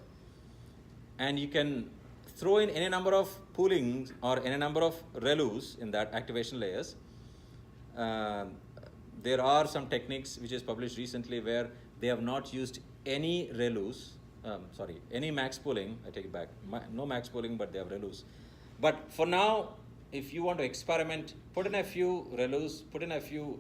and you can throw in any number of poolings or any number of ReLUs in that activation layers. There are some techniques which is published recently where they have not used any ReLUs, any max pooling. I take it back, no max pooling, but they have ReLUs. But for now, if you want to experiment, put in a few ReLUs, put in a few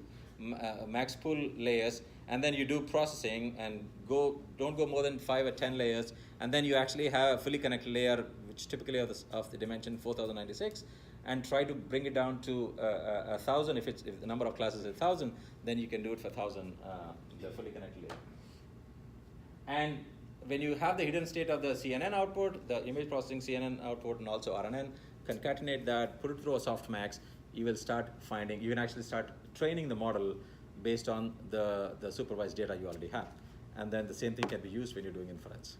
max pool layers, and then you do processing and don't go more than 5 or 10 layers, and then you actually have a fully connected layer which typically of the dimension 4096, and try to bring it down to 1,000. If the number of classes is 1,000, then you can do it for 1,000, the fully connected layer. And when you have the hidden state of the CNN output, the image processing CNN output, and also RNN, concatenate that, put it through a softmax, you will start finding, you can actually start training the model based on the supervised data you already have. And then the same thing can be used when you're doing inference.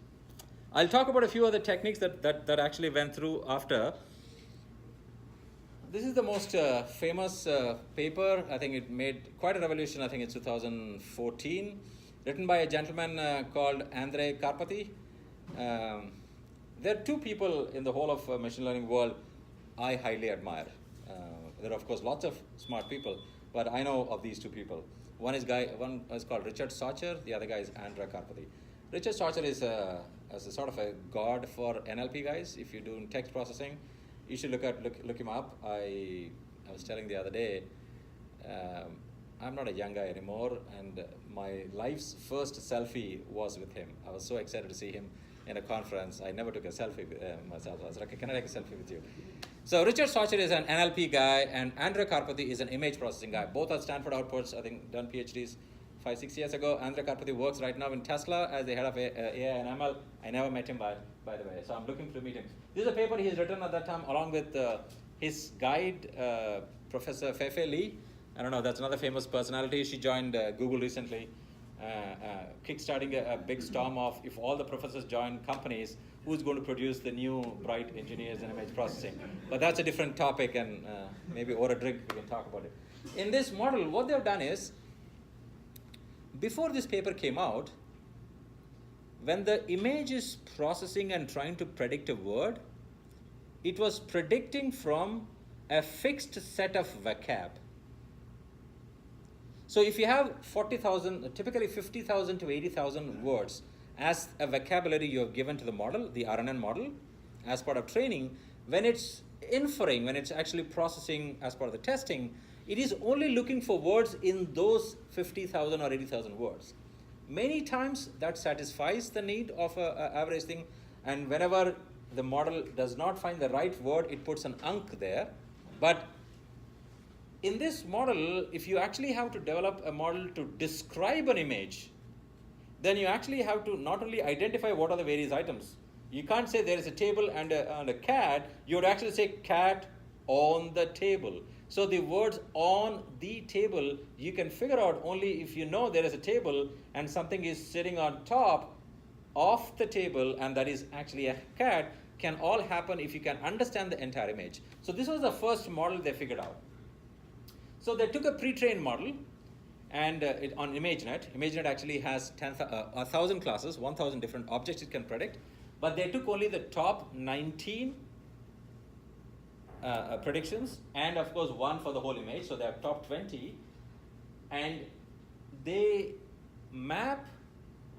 I'll talk about a few other techniques that actually went through after. This is the most famous paper. I think it made quite a revolution. I think it's 2014, written by a gentleman called Andrei Karpathy. There are two people in the whole of machine learning world I highly admire. There are of course lots of smart people, but I know of these two people. One is called Richard Socher. The other guy is Andrei Karpathy. Richard Socher is a sort of a god for NLP guys. If you're doing text processing, you should look him up. I was telling the other day, I'm not a young guy anymore, and my life's first selfie was with him. I was so excited to see him in a conference. I never took a selfie myself. I was like, can I take a selfie with you? So Richard Socher is an NLP guy, and Andrei Karpathy is an image processing guy. Both are Stanford outputs, I think done PhDs 5-6 years ago. Andrei Karpathy works right now in Tesla as the head of AI and ML. I never met him, by the way, so I'm looking to meet him. This is a paper he's written at that time along with his guide, Professor Feifei Li. I don't know, that's another famous personality. She joined Google recently, kickstarting a big storm of if all the professors join companies, who's going to produce the new bright engineers in image processing. But that's a different topic, and maybe over a drink we can talk about it. In this model, what they've done is, before this paper came out, when the image is processing and trying to predict a word, it was predicting from a fixed set of vocab. So if you have 40,000, typically 50,000 to 80,000 words as a vocabulary you have given to the model, the RNN model, as part of training, when it's inferring, when it's actually processing as part of the testing, it is only looking for words in those 50,000 or 80,000 words. Many times that satisfies the need of an average thing, and whenever the model does not find the right word, it puts an unk there. But in this model, if you actually have to develop a model to describe an image, then you actually have to not only identify what are the various items. You can't say there is a table and a cat. You would actually say cat on the table. So the words on the table, you can figure out only if you know there is a table and something is sitting on top of the table, and that is actually a cat, can all happen if you can understand the entire image. So this was the first model they figured out. So they took a pre-trained model, and on ImageNet. ImageNet actually has 1,000 classes, 1,000 different objects it can predict, but they took only the top 19 predictions, and of course one for the whole image, so they have top 20, and they map,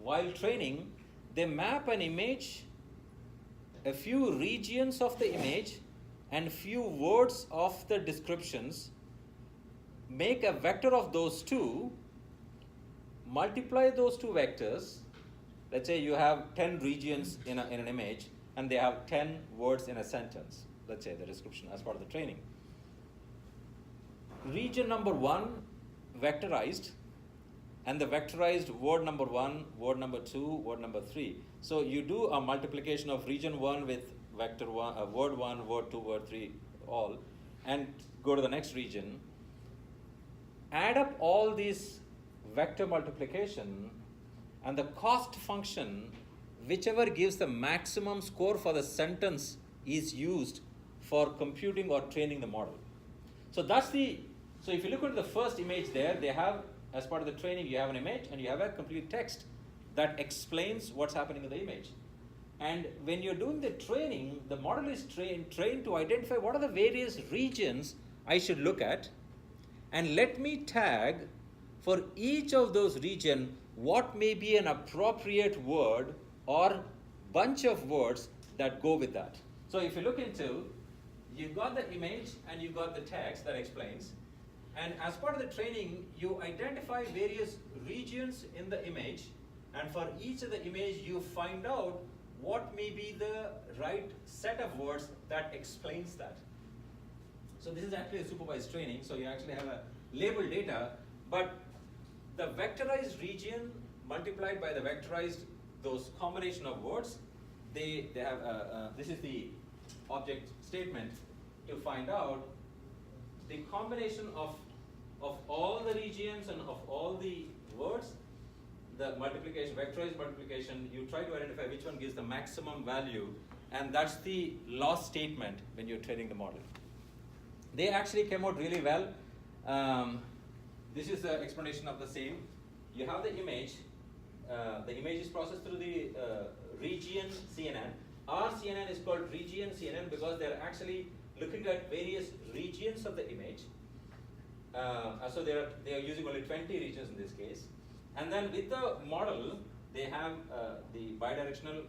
while training, they map an image, a few regions of the image, and few words of the descriptions, make a vector of those two, multiply those two vectors. Let's say you have 10 regions in an image, and they have 10 words in a sentence. Let's say the description as part of the training. Region number 1 vectorized, and the vectorized word number 1, word number 2, word number 3. So you do a multiplication of region 1 with vector 1, word 1, word 2, word 3, all, and go to the next region. Add up all these vector multiplication, and the cost function, whichever gives the maximum score for the sentence, is used for computing or training the model. So that's so if you look at the first image there, they have, as part of the training, you have an image and you have a complete text that explains what's happening in the image. And when you're doing the training, the model is trained to identify what are the various regions I should look at, and let me tag for each of those regions what may be an appropriate word or bunch of words that go with that. So if you look into, you've got the image and you've got the text that explains, and as part of the training, you identify various regions in the image, and for each of the image, you find out what may be the right set of words that explains that. So this is actually a supervised training, so you actually have a labeled data, but the vectorized region multiplied by the vectorized, those combination of words, they have, this is the object statement to find out the combination of all the regions and of all the words, the multiplication, vectorized multiplication, you try to identify which one gives the maximum value, and that's the loss statement when you're training the model. They actually came out really well. This is the explanation of the same. You have the image is processed through the region CNN. Our CNN is called region CNN because they're actually looking at various regions of the image. So they are using only 20 regions in this case. And then with the model, they have the bidirectional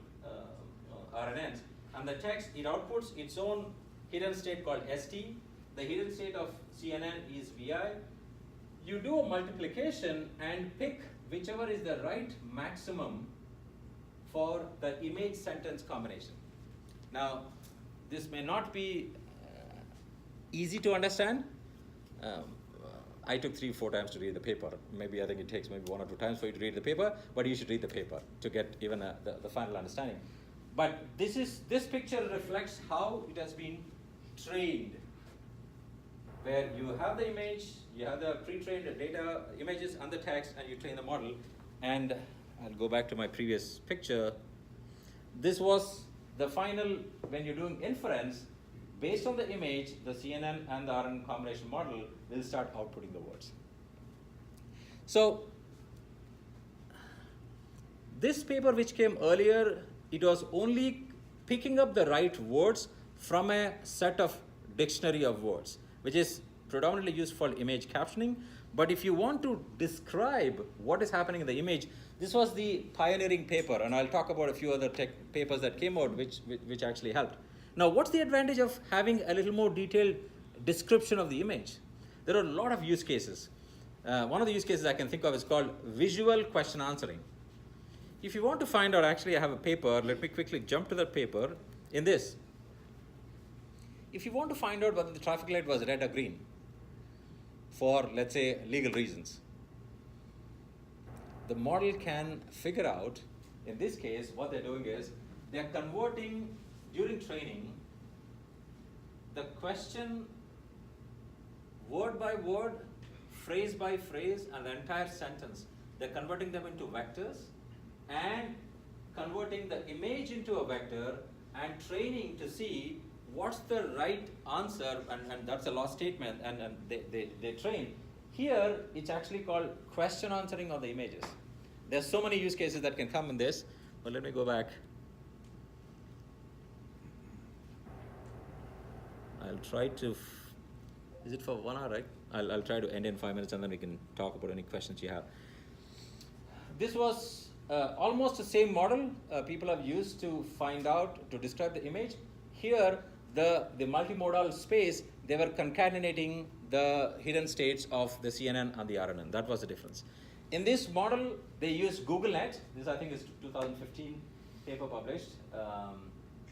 RNNs. And the text, it outputs its own hidden state called ST. The hidden state of CNN is VI. You do a multiplication and pick whichever is the right maximum for the image sentence combination. Now, this may not be easy to understand. I took 3-4 times to read the paper. Maybe I think it takes maybe 1 or 2 times for you to read the paper, but you should read the paper to get even the final understanding. But this picture reflects how it has been trained, where you have the image, you have the pre-trained data, images and the text, and you train the model. And I'll go back to my previous picture. This was the final, when you're doing inference, based on the image, the CNN and the RNN combination model will start outputting the words. So this paper which came earlier, it was only picking up the right words from a set of dictionary of words, which is predominantly used for image captioning. But if you want to describe what is happening in the image, this was the pioneering paper, and I'll talk about a few other papers that came out which actually helped. Now, what's the advantage of having a little more detailed description of the image? There are a lot of use cases. One of the use cases I can think of is called visual question answering. If you want to find out, actually I have a paper, let me quickly jump to that paper in this. If you want to find out whether the traffic light was red or green for, let's say, legal reasons, the model can figure out, in this case, what they're doing is they're converting, during training, the question word by word, phrase by phrase, and the entire sentence. They're converting them into vectors and converting the image into a vector and training to see what's the right answer, and that's a loss statement, and they train. Here, it's actually called question answering of the images. There's so many use cases that can come in this, but let me go back. I'll try to, is it for 1 hour, right? I'll try to end in 5 minutes and then we can talk about any questions you have. This was almost the same model people have used to find out, to describe the image. Here, the multimodal space, they were concatenating the hidden states of the CNN and the RNN. That was the difference. In this model, they used GoogleNet. This, I think, is 2015 paper published.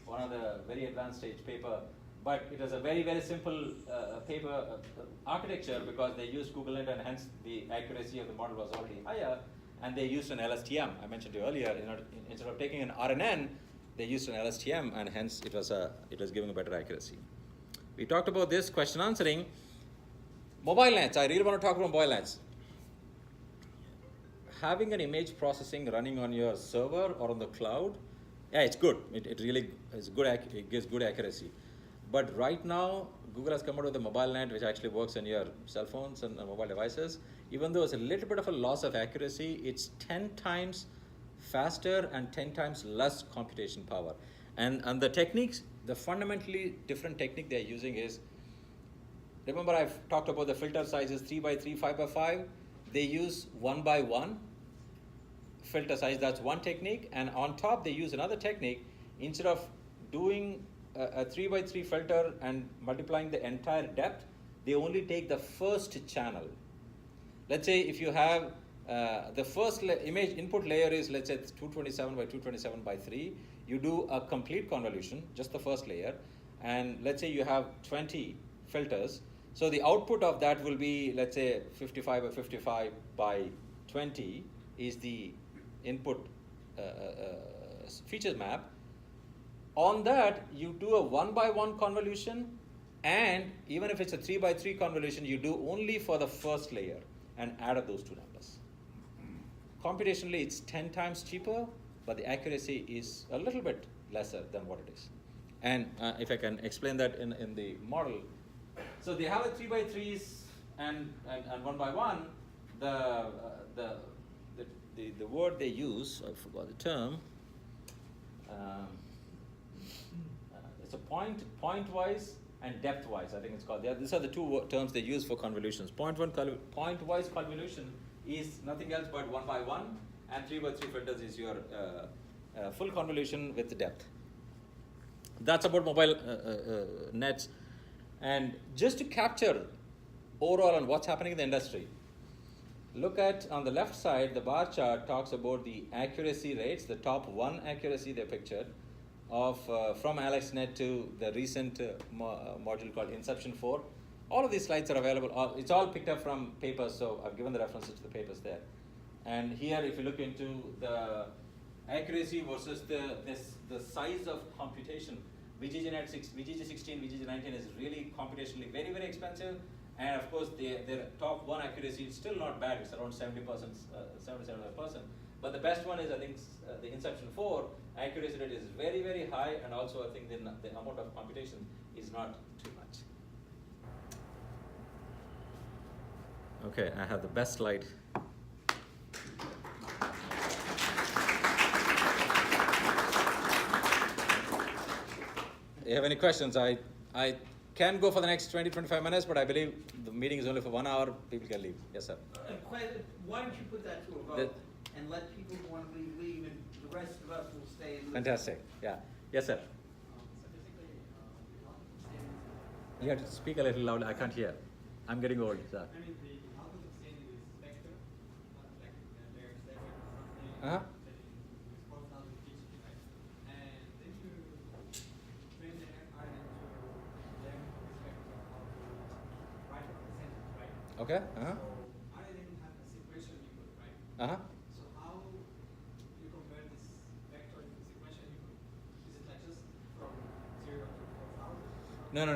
One of the very advanced stage paper. But it was a very, very simple paper architecture because they used GoogleNet, and hence the accuracy of the model was already higher. And they used an LSTM. I mentioned to you earlier, instead of taking an RNN, they used an LSTM, and hence it was giving a better accuracy. We talked about this question answering. Mobile nets. I really want to talk about mobile nets. Having an image processing running on your server or on the cloud, yeah, it's good. It really is good. It gives good accuracy. But right now, Google has come out with a mobile net which actually works on your cell phones and mobile devices. Even though it's a little bit of a loss of accuracy, it's 10 times faster and 10 times less computation power. And the techniques, the fundamentally different technique they're using is, remember I've talked about the filter sizes 3 by 3, 5 by 5. They use 1 by 1 filter size. That's one technique. And on top, they use another technique. Instead of doing a 3 by 3 filter and multiplying the entire depth, they only take the first channel. Let's say if you have the first image input layer is, let's say, 227 by 227 by 3, you do a complete convolution, just the first layer, and let's say you have 20 filters. So the output of that will be, let's say, 55 by 55 by 20 is the input features map. On that, you do a 1 by 1 convolution, and even if it's a 3 by 3 convolution, you do only for the first layer and add up those two numbers. computationally it's 10 times cheaper, but the accuracy is a little bit lesser than what it is. And if I can explain that in the model. So they have a 3x3s and 1x1. The word they use, I forgot the term. It's a point-wise and depth-wise, I think it's called. These are the two terms they use for convolutions. Point-wise convolution is nothing else but 1x1, and 3x3 filters is your full convolution with the depth. That's about mobile nets. And just to capture overall on what's happening in the industry, look at on the left side, the bar chart talks about the accuracy rates, the top one accuracy they pictured of from ResNet to the recent module called Inception 4. All of these slides are available. It's all picked up from papers, so I've given the references to the papers there. And here, if you look into the accuracy versus the size of computation, VGG 16, VGG 19 is really computationally very, very expensive. And of course, their top one accuracy is still not bad. It's around 70%, 70-75%. But the best one is, I think, the Inception 4 accuracy rate is very, very high, and also I think the amount of computation is not too much. Okay, I have the best slide. You have any questions? I can go for the next 20-25 minutes, but I believe the meeting is only for 1 hour. People can leave. Yes, sir. Why don't you put that to a vote and let people who want to leave, and the rest of us will stay and listen. Fantastic. Yeah. Yes, sir. You have to speak a little louder. I can't hear. I'm getting old, sir. I mean, the algorithm saying is vector, like there's vector or something. Uh-huh. That is response out of TCP, right? And then you train the RNN to learn this vector how to write a sentence, right? Okay. Uh-huh. So RNN have a sequential input, right? Uh-huh. So how you convert this vector into sequential input? Is it like just from 0 to 4,000? No.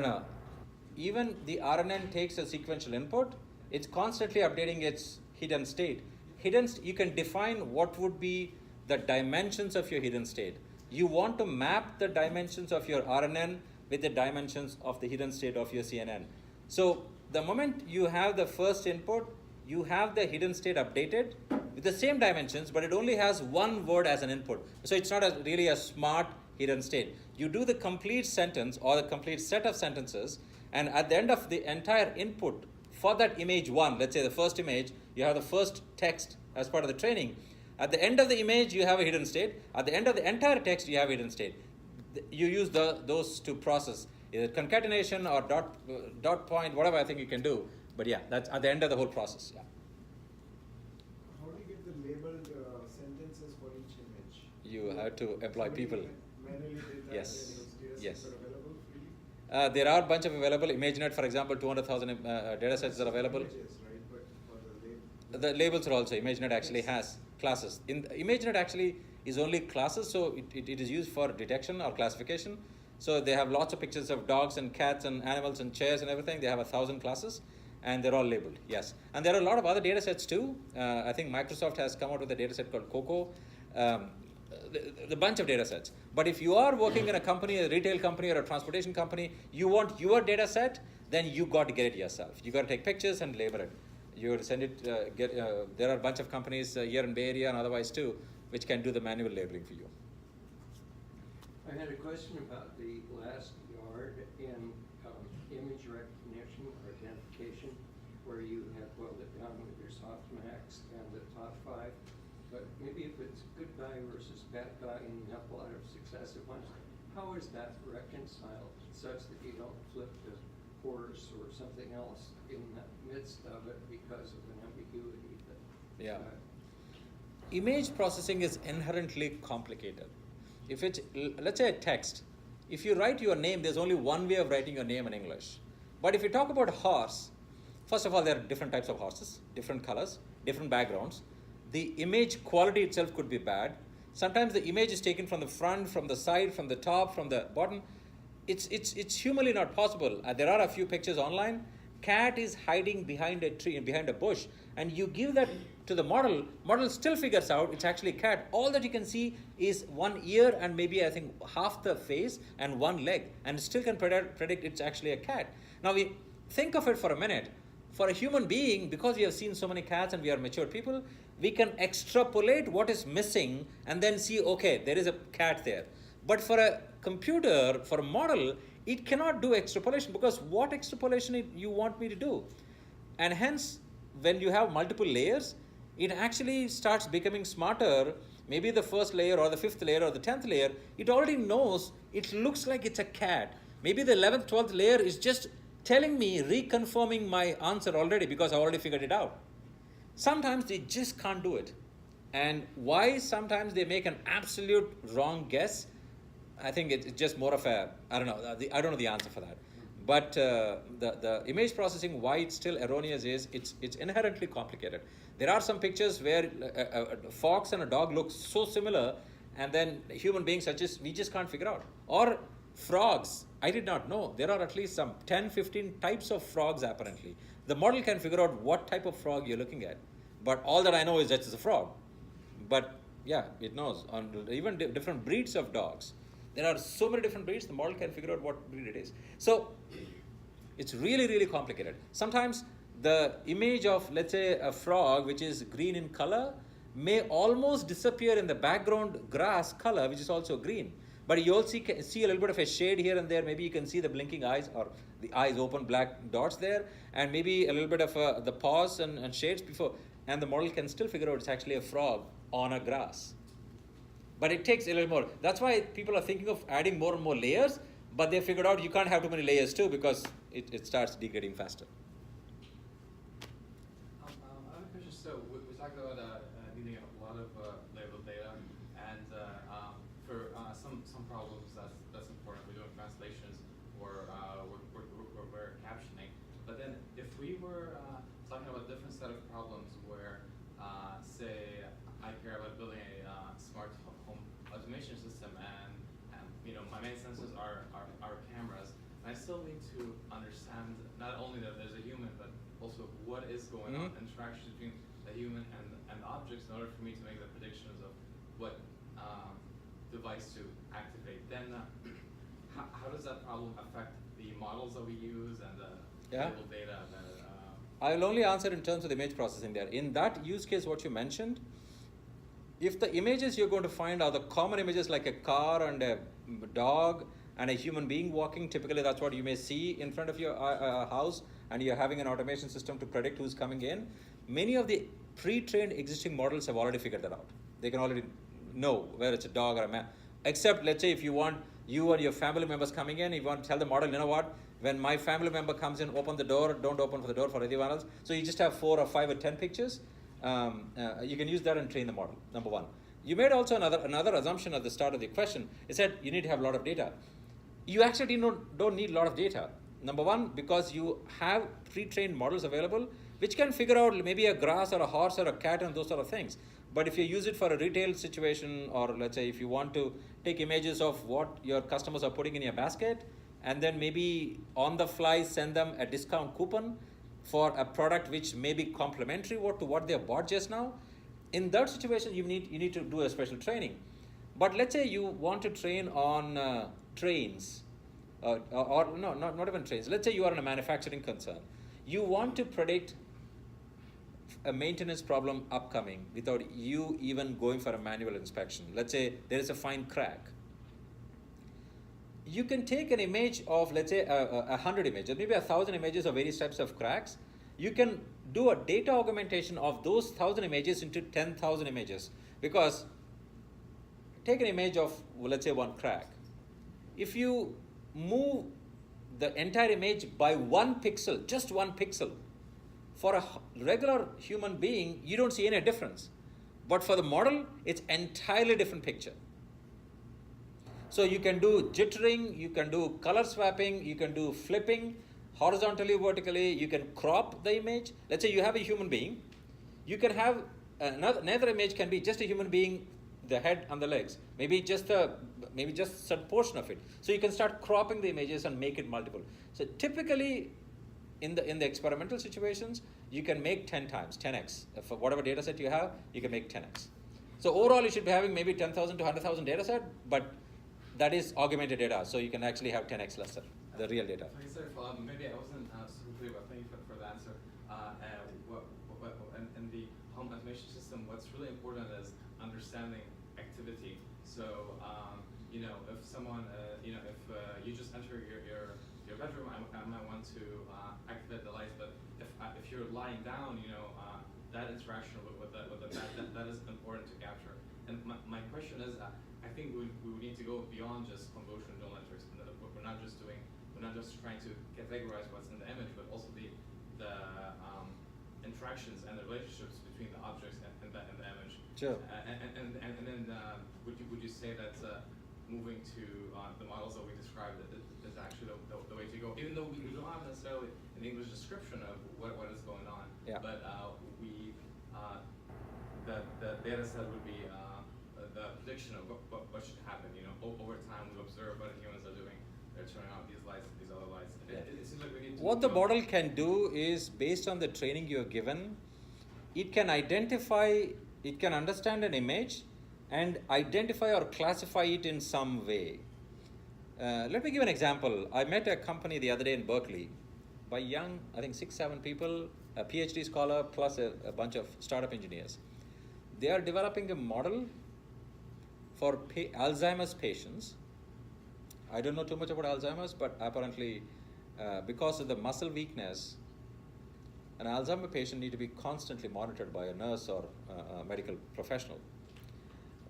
Even the RNN takes a sequential input. It's constantly updating its hidden state. You can define what would be the dimensions of your hidden state. You want to map the dimensions of your RNN with the dimensions of the hidden state of your CNN. So the moment you have the first input, you have the hidden state updated with the same dimensions, but it only has one word as an input. So it's not really a smart hidden state. You do the complete sentence or the complete set of sentences, and at the end of the entire input for that image one, let's say the first image, you have the first text as part of the training. At the end of the image, you have a hidden state. At the end of the entire text, you have a hidden state. You use those to process either concatenation or dot point, whatever I think you can do. But yeah, that's at the end of the whole process. Yeah. How do you get the labeled sentences for each image? You have to employ people. Manually did that. Yes. And those data Yes. sets are available freely? There are a bunch of available. ImageNet, for example, 200,000 data sets are available. Images, right? But for the label. The labels are also, ImageNet actually has classes. ImageNet actually is only classes, so it is used for detection or classification. So they have lots of pictures of dogs and cats and animals and chairs and everything. They have 1,000 classes, and they're all labeled, yes. And there are a lot of other data sets too. I think Microsoft has come out with a data set called Coco. The bunch of data sets. But if you are working in a company, a retail company or a transportation company, you want your data set, then you got to get it yourself. You got to take pictures and label it. You got to send it, there are a bunch of companies here in Bay Area and otherwise too, which can do the manual labeling for you. I had a question about the last yard in image recognition or identification, where you had boiled it down with your softmax and the top 5. But maybe if it's good guy versus bad guy and you have a lot of successive ones, how is that reconciled such that you don't flip the horse or something else in the midst of it because of an ambiguity? Yeah. Image processing is inherently complicated. If it's, let's say a text, if you write your name, there's only one way of writing your name in English. But if you talk about a horse, first of all, there are different types of horses, different colors, different backgrounds. The image quality itself could be bad. Sometimes the image is taken from the front, from the side, from the top, from the bottom. It's humanly not possible. There are a few pictures online. cat is hiding behind a tree, behind a bush, and you give that to the model still figures out it's actually a cat. All that you can see is one ear and maybe I think half the face and one leg, and still can predict it's actually a cat. Now we think of it for a minute. For a human being, because we have seen so many cats and we are mature people, we can extrapolate what is missing and then see, okay, there is a cat there. But for a computer, for a model, it cannot do extrapolation, because what extrapolation you want me to do? And hence, when you have multiple layers, it actually starts becoming smarter. Maybe the first layer or the fifth layer or the 10th layer, it already knows it looks like it's a cat. Maybe the 11th, 12th layer is just telling me, reconfirming my answer already because I already figured it out. Sometimes they just can't do it. And why sometimes they make an absolute wrong guess, I think it's just more of a, I don't know the answer for that. But the image processing, why it's still erroneous is it's inherently complicated. There are some pictures where a fox and a dog look so similar, and then human beings we just can't figure out. Or frogs, I did not know. There are at least some 10, 15 types of frogs apparently. The model can figure out what type of frog you're looking at. But all that I know is that it's a frog. But yeah, it knows. On even different breeds of dogs. There are so many different breeds, the model can figure out what breed it is. So it's really, really complicated. Sometimes the image of, let's say, a frog, which is green in color, may almost disappear in the background grass color, which is also green. But you also see a little bit of a shade here and there. Maybe you can see the blinking eyes, or the eyes open, black dots there, and maybe a little bit of the paws and shades before, and the model can still figure out it's actually a frog on a grass. But it takes a little more. That's why people are thinking of adding more and more layers, but they figured out you can't have too many layers too, because it starts degrading faster. I have a question. So we talked about needing a lot of labeled data, and for some problems that's important. We're doing translations or we're captioning. But then if we were talking about a different set of problems where, say, I care about building a smart home automation system, and my main sensors are cameras, and I still need to understand not only that there's a human, but also what is going on, interactions between the human and the objects, in order for me to make the predictions of what device to activate. Then how does that problem affect the models that we use and the labeled data that I will only answer in terms of the image processing there. In that use case, what you mentioned, if the images you're going to find are the common images like a car and a dog and a human being walking, typically that's what you may see in front of your house, and you're having an automation system to predict who's coming in. Many of the pre-trained existing models have already figured that out. They can already know whether it's a dog or a man. Except, let's say, if you want you and your family members coming in, you want to tell the model, you know what, when my family member comes in, open the door, don't open for the door for anyone else. So you just have 4 or 5 or 10 pictures. You can use that and train the model, number one. You made also another assumption at the start of the question. It said you need to have a lot of data. You actually don't need a lot of data. Number one, because you have pre-trained models available, which can figure out maybe a grass or a horse or a cat and those sort of things. But if you use it for a retail situation, or let's say if you want to take images of what your customers are putting in your basket, and then maybe on the fly send them a discount coupon for a product which may be complementary to what they have bought just now, in that situation you need to do a special training. But let's say you want to train on trains, or no, not even trains. Let's say you are in a manufacturing concern. You want to predict a maintenance problem upcoming without you even going for a manual inspection. Let's say there is a fine crack. You can take an image of, let's say, 100 images, maybe 1,000 images of various types of cracks. You can do a data augmentation of those 1,000 images into 10,000 images. Because take an image of, well, let's say, one crack. If you move the entire image by 1 pixel, just 1 pixel, for a regular human being, you don't see any difference. But for the model, it's entirely different picture. So you can do jittering, you can do color swapping, you can do flipping, horizontally, vertically, you can crop the image. Let's say you have a human being. You can have another image can be just a human being, the head and the legs. Maybe just some portion of it. So you can start cropping the images and make it multiple. So typically, in the experimental situations, you can make 10 times, 10x. For whatever data set you have, you can make 10x. So overall, you should be having maybe 10,000 to 100,000 data set, but that is augmented data, so you can actually have 10x lesser, the real data. I guess maybe I wasn't super clear, but thank you for the answer. And the home automation system, what's really important is understanding activity. So, if someone, if you just enter your bedroom, I might want to activate the lights, but if you're lying down, that interaction with the bed, that is important to capture. And my question is, I think we would need to go beyond just convolutional neural networks. We're not just trying to categorize what's in the image, but also the interactions and the relationships between the objects and the image. Sure. And then would you say that moving to the models that we described is actually the way to go, even though we don't have necessarily an English description of what is going on. Yeah. But the data set would be the prediction of what should happen. Over time we observe what humans are doing. They're turning on these lights, these other lights. It seems like we need to. What the model can do is, based on the training you are given, it can identify, it can understand an image and identify or classify it in some way. Let me give an example. I met a company the other day in Berkeley by young, I think 6-7 people, a PhD scholar plus a bunch of startup engineers. They are developing a model for Alzheimer's patients. I don't know too much about Alzheimer's, but apparently because of the muscle weakness, an Alzheimer patient needs to be constantly monitored by a nurse or a medical professional.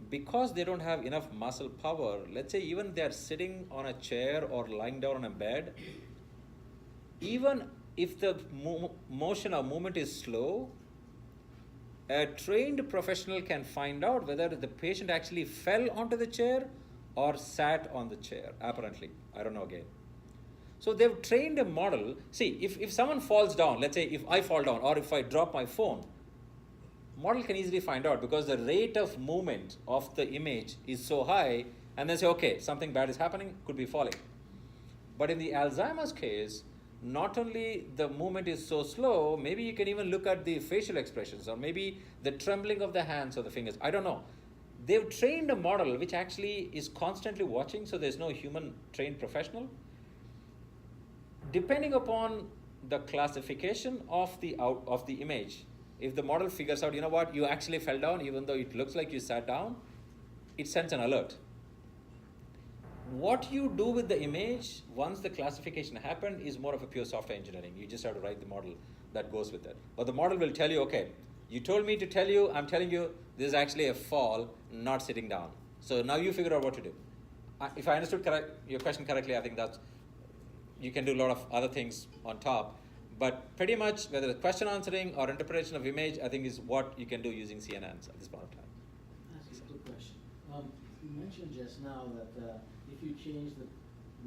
Because they don't have enough muscle power, let's say even they're sitting on a chair or lying down on a bed, even if the motion or movement is slow, a trained professional can find out whether the patient actually fell onto the chair or sat on the chair, apparently. I don't know again. So they've trained a model. See, if someone falls down, let's say if I fall down or if I drop my phone, model can easily find out because the rate of movement of the image is so high, and then say, okay, something bad is happening, could be falling. But in the Alzheimer's case, not only the movement is so slow, maybe you can even look at the facial expressions or maybe the trembling of the hands or the fingers. I don't know. They've trained a model which actually is constantly watching, so there's no human trained professional. Depending upon the classification of the image, if the model figures out, you know what, you actually fell down even though it looks like you sat down, it sends an alert. What you do with the image once the classification happened is more of a pure software engineering. You just have to write the model that goes with it. But the model will tell you, okay, you told me to tell you, I'm telling you this is actually a fall, not sitting down. So now you figure out what to do. If I understood your question correctly, I think that's, you can do a lot of other things on top. But pretty much whether the question answering or interpretation of image, I think is what you can do using CNNs at this point of time. That's a good question. You mentioned just now that if you change the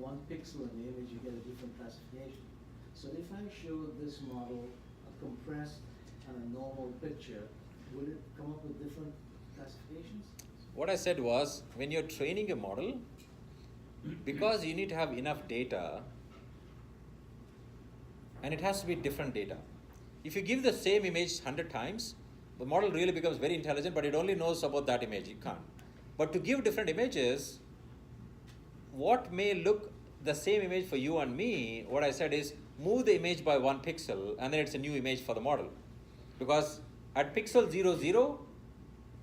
1 pixel in the image, you get a different classification. So if I show this model a compressed and a normal picture, will it come up with different classifications? What I said was, when you're training a model, because you need to have enough data, and it has to be different data. If you give the same image 100 times, the model really becomes very intelligent, but it only knows about that image. It can't. But to give different images, what may look the same image for you and me, what I said is move the image by 1 pixel, and then it's a new image for the model. Because at pixel 0, 0,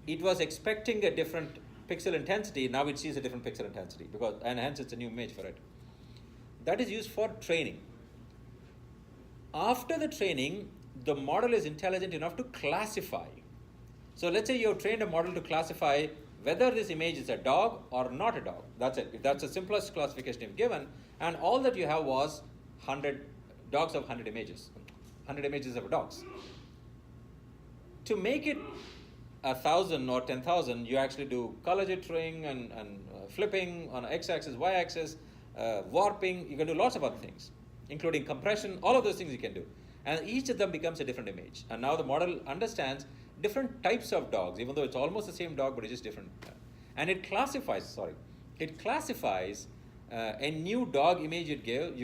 it was expecting a different pixel intensity. Now it sees a different pixel intensity, and hence it's a new image for it. That is used for training. After the training, the model is intelligent enough to classify. So let's say you've trained a model to classify whether this image is a dog or not a dog. That's it. If that's the simplest classification you've given, and all that you have was 100 dogs of 100 images, 100 images of dogs. To make it 1,000 or 10,000, you actually do color jittering and flipping on x-axis, y-axis, warping. You can do lots of other things, including compression. All of those things you can do. And each of them becomes a different image. And now the model understands different types of dogs, even though it's almost the same dog, but it's just different. And it classifies a new dog image you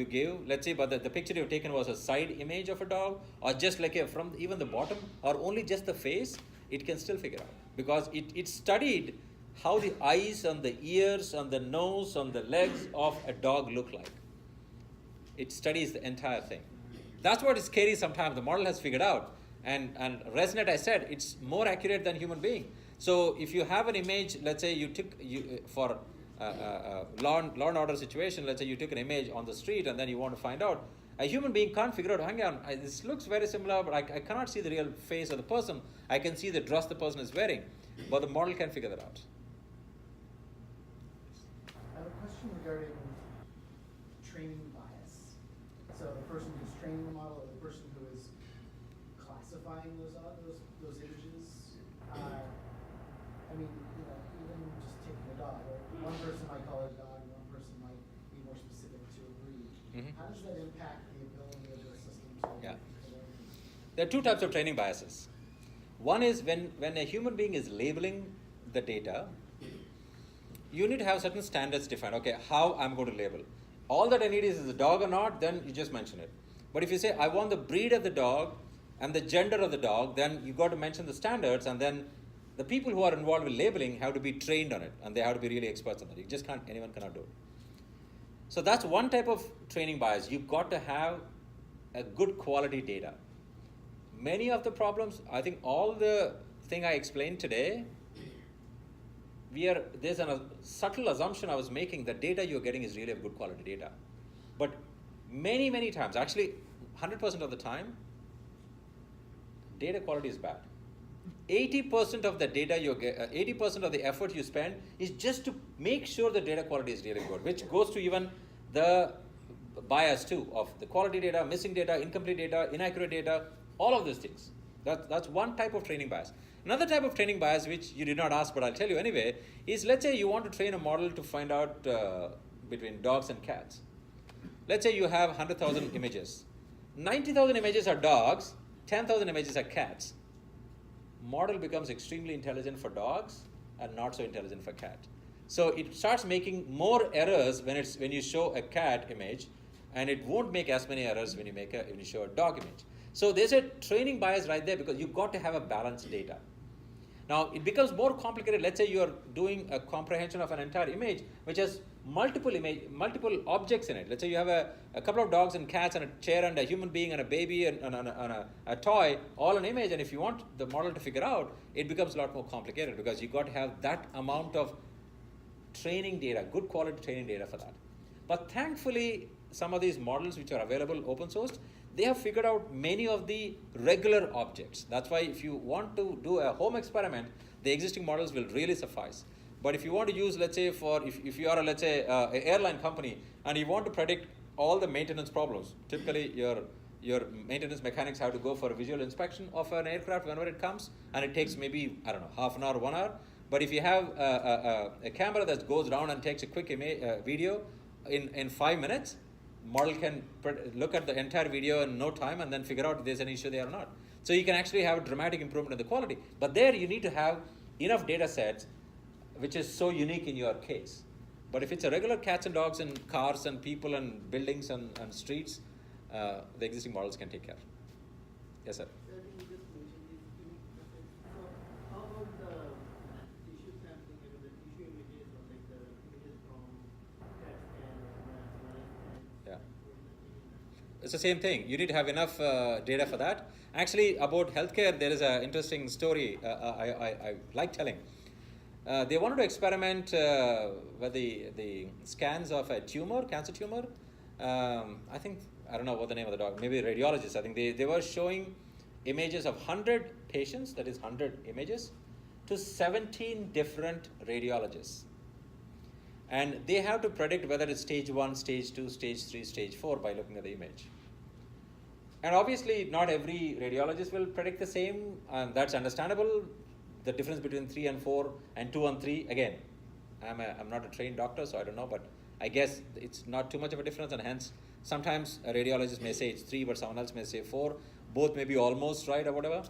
give, let's say, but the picture you've taken was a side image of a dog, or just like from even the bottom, or only just the face, it can still figure out. Because it studied how the eyes and the ears and the nose and the legs of a dog look like. It studies the entire thing. That's what is scary sometimes. The model has figured out. And ResNet, I said, it's more accurate than human being. So if you have an image, let's say for law and order situation, let's say you took an image on the street and then you want to find out, a human being can't figure out, hang on, this looks very similar, but I cannot see the real face of the person. I can see the dress the person is wearing, but the model can figure that out. I have a question regarding training bias. So the person who's training the model, or the person who is classifying those images. I mean, even just taking a dog, right? One person might call it a dog, one person might be more specific to a breed. Mm-hmm. How does that impact the ability of the system to Yeah. learn? There are two types of training biases. One is when a human being is labeling the data, you need to have certain standards defined. Okay, how I'm going to label. All that I need is a dog or not, then you just mention it. But if you say, I want the breed of the dog and the gender of the dog, then you got to mention the standards, and then the people who are involved with labeling have to be trained on it, and they have to be really experts on that. Anyone cannot do it. So that's one type of training bias. You've got to have a good quality data. Many of the problems, I think all the thing I explained today, there's a subtle assumption I was making that data you're getting is really of good quality data. But many, many times, actually 100% of the time, data quality is bad. 80% of the data you get, 80% of the effort you spend is just to make sure the data quality is really good, which goes to even the bias too of the quality data, missing data, incomplete data, inaccurate data, all of these things. That's one type of training bias. Another type of training bias, which you did not ask, but I'll tell you anyway, is let's say you want to train a model to find out between dogs and cats. Let's say you have 100,000 images. 90,000 images are dogs, 10,000 images are cats. Model becomes extremely intelligent for dogs and not so intelligent for cat. So it starts making more errors when you show a cat image, and it won't make as many errors when you show a dog image. So there's a training bias right there because you've got to have a balanced data. Now it becomes more complicated. Let's say you're doing a comprehension of an entire image which has multiple objects in it. Let's say you have a couple of dogs and cats and a chair and a human being and a baby and a toy, all an image, and if you want the model to figure out, it becomes a lot more complicated because you've got to have that amount of training data, good quality training data for that. But thankfully, some of these models which are available open sourced, they have figured out many of the regular objects. That's why if you want to do a home experiment, the existing models will really suffice. But if you want to use, let's say, if you are, let's say, an airline company and you want to predict all the maintenance problems, typically your maintenance mechanics have to go for a visual inspection of an aircraft whenever it comes, and it takes maybe, I don't know, half an hour, 1 hour. But if you have a camera that goes around and takes a quick video in 5 minutes, model can look at the entire video in no time and then figure out if there's an issue there or not. So you can actually have a dramatic improvement in the quality. But there you need to have enough data sets which is so unique in your case. But if it's a regular cats and dogs and cars and people and buildings and streets, the existing models can take care. Yes, sir. I think you just mentioned these unique methods. So how about the tissue sampling, the tissue images or like the images from CAT scan or MRI? Yeah. It's the same thing. You need to have enough data for that. Actually, about healthcare, there is an interesting story I like telling. They wanted to experiment with the scans of a tumor, cancer tumor. I don't know what the name of the doctor, maybe radiologist. I think they were showing images of 100 patients, that is 100 images, to 17 different radiologists. And they have to predict whether it's stage 1, stage 2, stage 3, stage 4 by looking at the image. And obviously, not every radiologist will predict the same, and that's understandable. The difference between 3 and 4 and 2 and 3, again, I'm not a trained doctor, so I don't know, but I guess it's not too much of a difference, and hence, sometimes a radiologist may say it's 3, but someone else may say 4. Both may be almost right or whatever.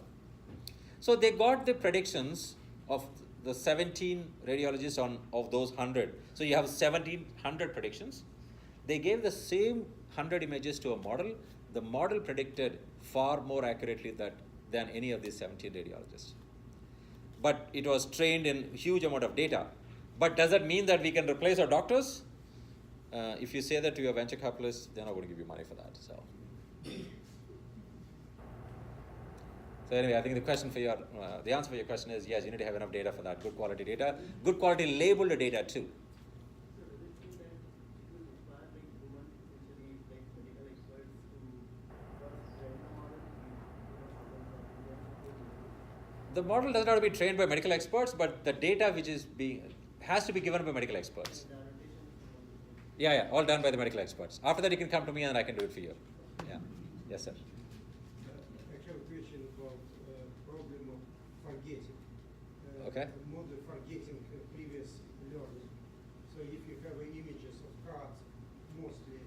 So they got the predictions of the 17 radiologists of those 100. So you have 1,700 predictions. They gave the same 100 images to a model. The model predicted far more accurately than any of these 17 radiologists. But it was trained in huge amount of data. But does that mean that we can replace our doctors? If you say that to your venture capitalists, they're not going to give you money for that. So anyway, I think the answer for your question is yes. You need to have enough data for that. Good quality data, good quality labeled data too. So does it mean that it will require like human, essentially like medical experts to first train the model, The model doesn't have to be trained by medical experts, but the data which is has to be given by medical experts. Yeah, all done by the medical experts. After that, you can come to me and I can do it for you. Yeah. Yes, sir. I have a question about problem of forgetting. Okay. Model forgetting previous learning. So if you have images of cards, mostly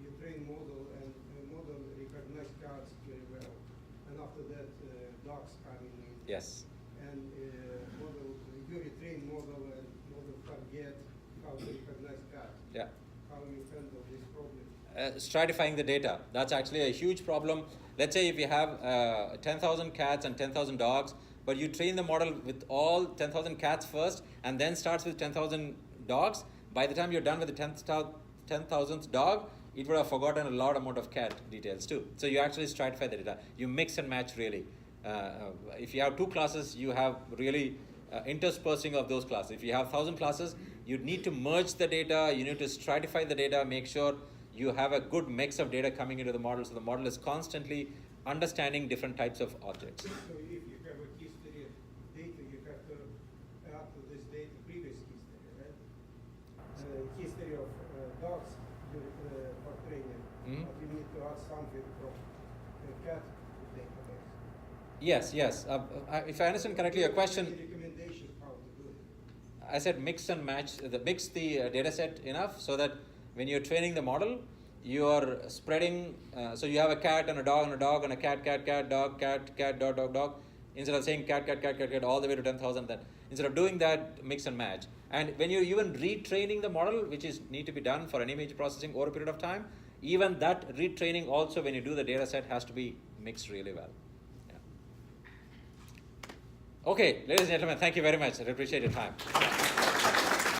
you train model and model recognize cards very well, and after that dogs coming in. Yes. And model you retrain model and model forget how to recognize cards. Yeah. How you handle this problem? Stratifying the data. That's actually a huge problem. Let's say if you have 10,000 cats and 10,000 dogs, but you train the model with all 10,000 cats first and then starts with 10,000 dogs, by the time you're done with the 10,000th dog, it would have forgotten a lot amount of cat details too. So you actually stratify the data. You mix and match really. If you have two classes, you have really interspersing of those classes. If you have 1,000 classes, you need to merge the data, you need to stratify the data, make sure you have a good mix of data coming into the model, so the model is constantly understanding different types of objects. So if you have a history of data, you have to add to this data previous history, right? History of dogs for training, but you need to add something from cat database. Yes. If I understand correctly, your question, Recommendations how to do it. I said mix and match, mix the data set enough so that when you're training the model, you are spreading, so you have a cat and a dog and a dog and a cat, dog, cat, dog. Instead of saying cat, all the way to 10,000, then instead of doing that, mix and match. And when you're even retraining the model, which is need to be done for any image processing over a period of time, even that retraining also when you do the data set has to be mixed really well. Yeah. Okay, ladies and gentlemen, thank you very much. I appreciate your time.